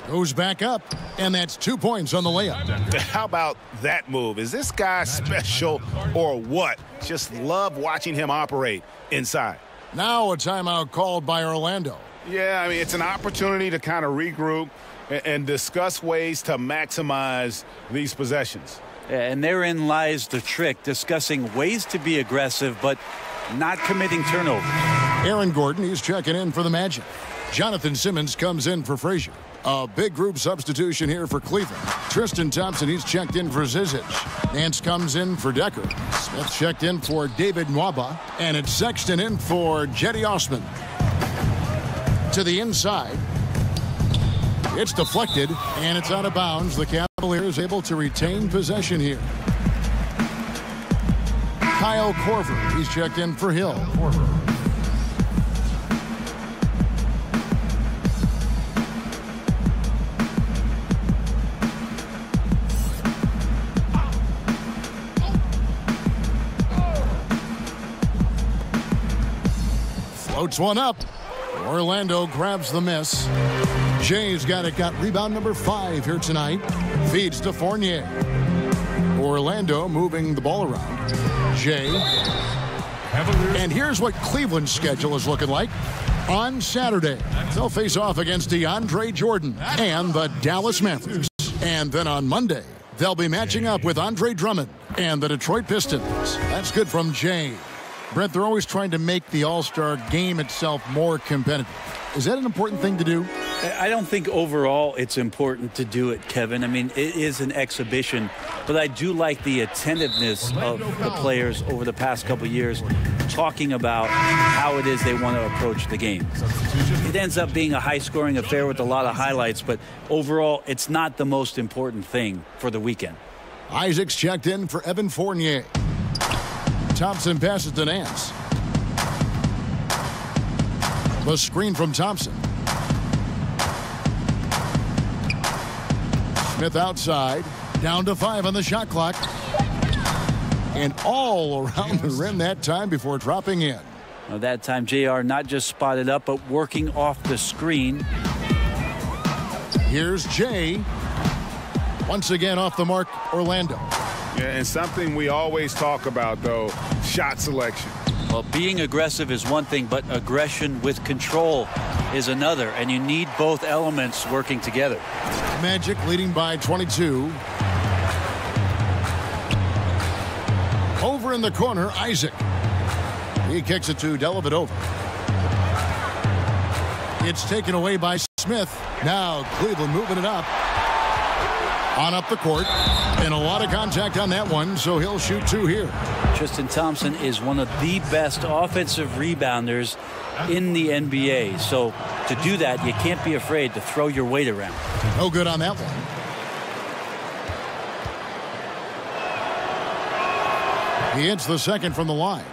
Goes back up, and that's 2 points on the layup. How about that move? Is this guy special or what? Just love watching him operate inside. Now a timeout called by Orlando. Yeah, I mean, it's an opportunity to kind of regroup and discuss ways to maximize these possessions. And therein lies the trick, discussing ways to be aggressive, but not committing turnovers. Aaron Gordon, he's checking in for the Magic. Jonathan Simmons comes in for Frazier. A big group substitution here for Cleveland. Tristan Thompson, he's checked in for Zizic. Nance comes in for Decker. Smith checked in for David Nwaba. And it's Sexton in for Jetty Osman. To the inside. It's deflected, and it's out of bounds. The Cavaliers able to retain possession here. Kyle Korver, he's checked in for Hill. Floats one up. Orlando grabs the miss. Jay's got it. Got rebound number 5 here tonight. Feeds to Fournier. Orlando moving the ball around. Jay. And here's what Cleveland's schedule is looking like. On Saturday, they'll face off against DeAndre Jordan and the Dallas Mavericks. And then on Monday, they'll be matching up with Andre Drummond and the Detroit Pistons. That's good from Jay. Brent, they're always trying to make the All-Star game itself more competitive. Is that an important thing to do? I don't think overall it's important to do it, Kevin. I mean, it is an exhibition, but I do like the attentiveness of the players over the past couple of years talking about how it is they want to approach the game. It ends up being a high-scoring affair with a lot of highlights, but overall it's not the most important thing for the weekend. Isaac's checked in for Evan Fournier. Thompson passes to Nance. The screen from Thompson. Smith outside. Down to 5 on the shot clock. And all around the rim that time before dropping in. Well, that time JR not just spotted up, but working off the screen. Here's Jay. Once again off the mark, Orlando. Yeah, and something we always talk about, though, shot selection. Well, being aggressive is one thing, but aggression with control is another, and you need both elements working together. Magic leading by 22. Over in the corner, Isaac. He kicks it to Dellavedova. It's taken away by Smith. Now Cleveland moving it up. On up the court, and a lot of contact on that one, so he'll shoot 2 here. Tristan Thompson is one of the best offensive rebounders in the NBA, so to do that, you can't be afraid to throw your weight around. No good on that one. He hits the second from the line.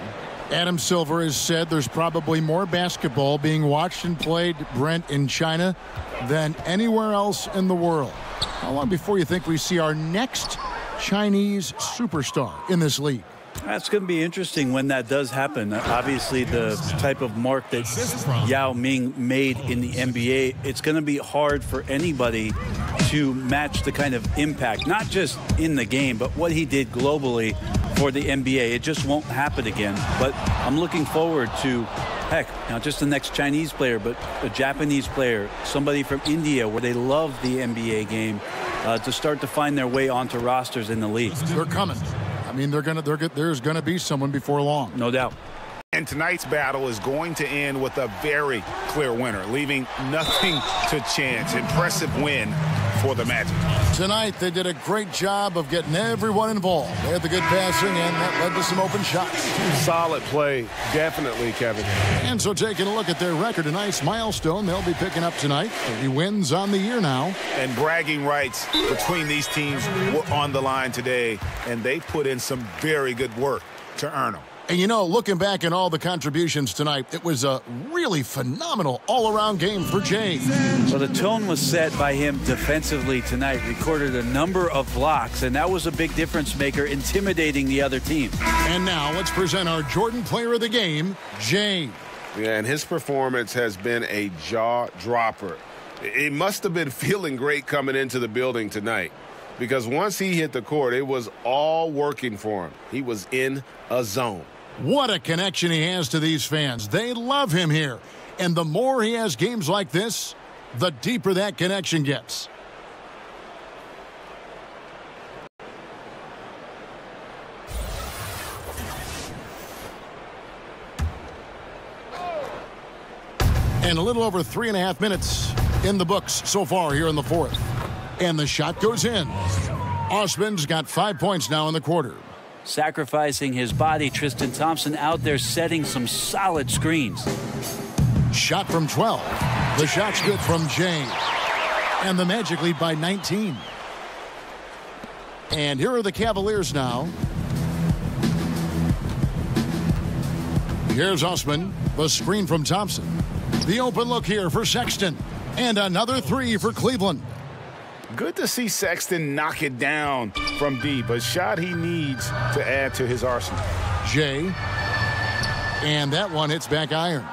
Adam Silver has said there's probably more basketball being watched and played, Brent, in China than anywhere else in the world. How long before you think we see our next Chinese superstar in this league? That's going to be interesting when that does happen. Obviously, the type of mark that Yao Ming made in the NBA, it's going to be hard for anybody to match the kind of impact, not just in the game, but what he did globally for the NBA. It just won't happen again. But I'm looking forward to, heck, not just the next Chinese player, but a Japanese player, somebody from India where they love the NBA game, to start to find their way onto rosters in the league. They're coming. I mean, there's going to be someone before long. No doubt. And tonight's battle is going to end with a very clear winner, leaving nothing to chance. Impressive win for the Magic. Tonight, they did a great job of getting everyone involved. They had the good passing, and that led to some open shots. Solid play, definitely, Kevin. And so taking a look at their record, a nice milestone they'll be picking up tonight. 30 wins on the year now. And bragging rights between these teams were on the line today, and they put in some very good work to earn them. And, you know, looking back at all the contributions tonight, it was a really phenomenal all-around game for Jay. Well, the tone was set by him defensively tonight. Recorded a number of blocks, and that was a big difference maker, intimidating the other team. And now let's present our Jordan Player of the Game, Jay. Yeah, and his performance has been a jaw-dropper. He must have been feeling great coming into the building tonight, because once he hit the court, it was all working for him. He was in a zone. What a connection he has to these fans. They love him here. And the more he has games like this, the deeper that connection gets. And a little over 3.5 minutes in the books so far here in the fourth. And the shot goes in. Osman's got 5 points now in the quarter. Sacrificing his body, Tristan Thompson out there setting some solid screens. Shot from 12. The shot's good from Jay. And the Magic lead by 19. And here are the Cavaliers now. Here's Osman. The screen from Thompson. The open look here for Sexton. And another three for Cleveland. Good to see Sexton knock it down from deep. A shot he needs to add to his arsenal. Jay. And that one hits back iron.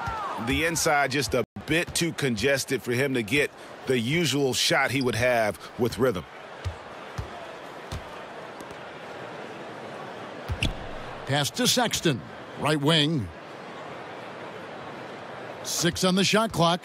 The inside just a bit too congested for him to get the usual shot he would have with rhythm. Pass to Sexton. Right wing. 6 on the shot clock.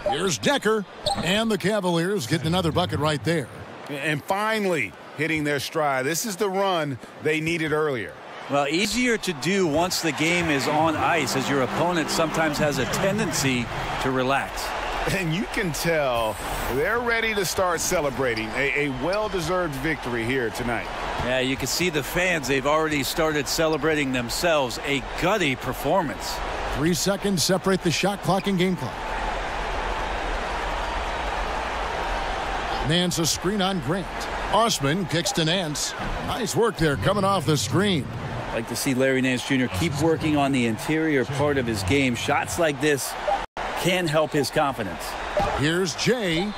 Here's Decker, and the Cavaliers getting another bucket right there. And finally hitting their stride. This is the run they needed earlier. Well, easier to do once the game is on ice, as your opponent sometimes has a tendency to relax. And you can tell they're ready to start celebrating a well-deserved victory here tonight. Yeah, you can see the fans. They've already started celebrating themselves. A gutty performance. 3 seconds separate the shot clock and game clock. Nance a screen on Grant. Osman kicks to Nance. Nice work there coming off the screen. I'd like to see Larry Nance Jr. keep working on the interior part of his game. Shots like this can help his confidence. Here's Jay.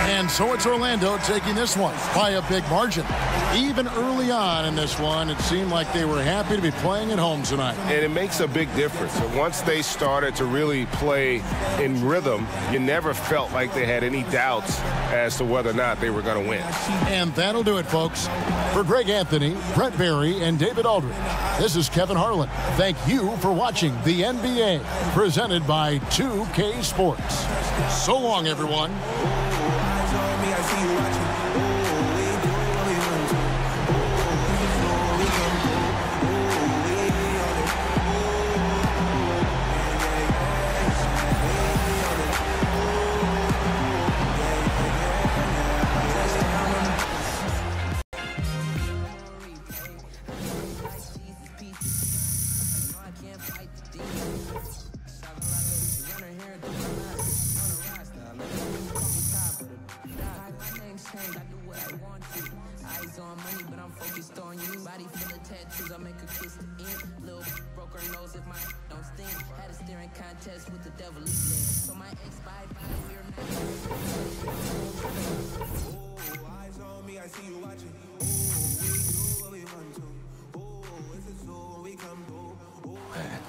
And so it's Orlando taking this one by a big margin. Even early on in this one, it seemed like they were happy to be playing at home tonight. And it makes a big difference. And once they started to really play in rhythm, you never felt like they had any doubts as to whether or not they were going to win. And that'll do it, folks. For Greg Anthony, Brett Barry, and David Aldridge, this is Kevin Harlan. Thank you for watching the NBA, presented by 2K Sports. So long, everyone. Change. test with the devil is there. So my ex bye-bye, we're not. Oh, eyes on me, I see you watching. Oh, we do what we want to. Oh, is it so when we come through? Man.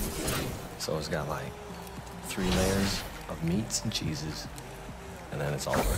So it's got like 3 layers of meats and cheeses, and then it's over.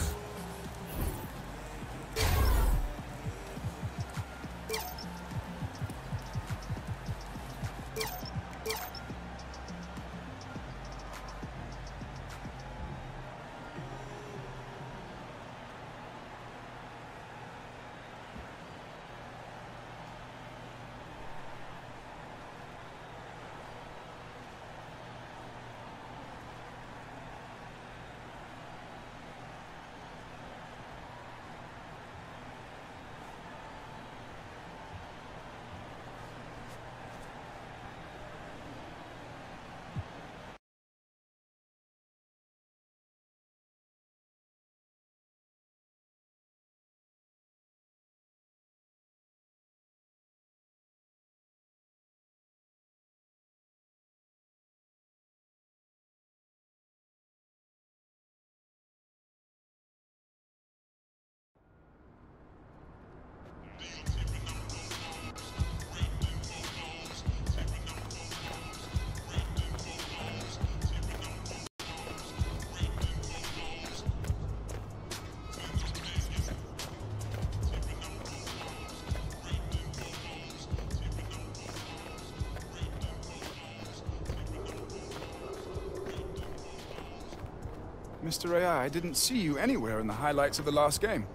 Mr. AI, I didn't see you anywhere in the highlights of the last game.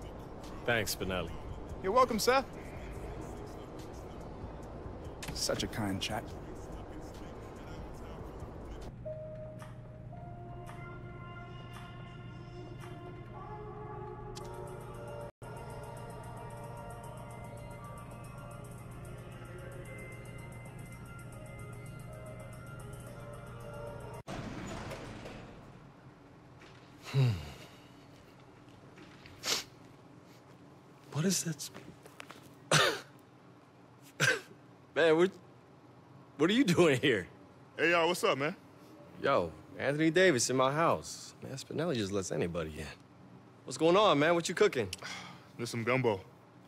Thanks, Spinelli. You're welcome, sir. Such a kind chap. What is this? Man, what are you doing here? Hey, y'all, what's up, man? Yo, Anthony Davis in my house. Man, Spinelli just lets anybody in. What's going on, man? What you cooking? There's some gumbo.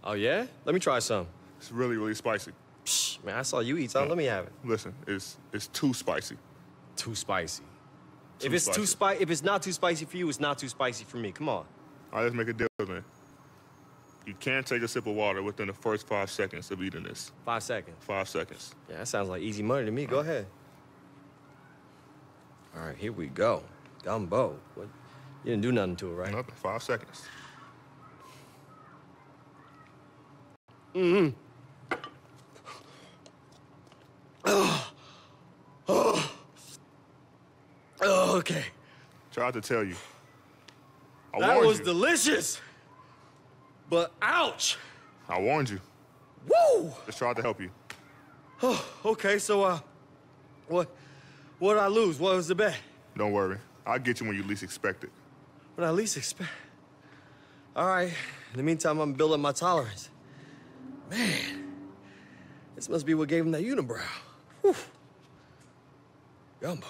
Oh, yeah? Let me try some. It's really, really spicy. Psh, man, I saw you eat some. Let me have it. Listen, it's too spicy. Too spicy. Too if it's spicy. if it's not too spicy for you, it's not too spicy for me. Come on. All right, let's make a deal, man. You can't take a sip of water within the first 5 seconds of eating this. 5 seconds? 5 seconds. Yeah, that sounds like easy money to me. Go ahead. All right, here we go. Gumbo. What? You didn't do nothing to it, right? Nothing. 5 seconds. Mm-hmm. Oh, okay. Tried to tell you. That was delicious. But ouch! I warned you. Woo! Just tried to help you. Oh, okay, so, what did I lose? What was the bet? Don't worry. I'll get you when you least expect it. When I least expect. All right. In the meantime, I'm building my tolerance. Man, this must be what gave him that unibrow. Whew. Gumbo.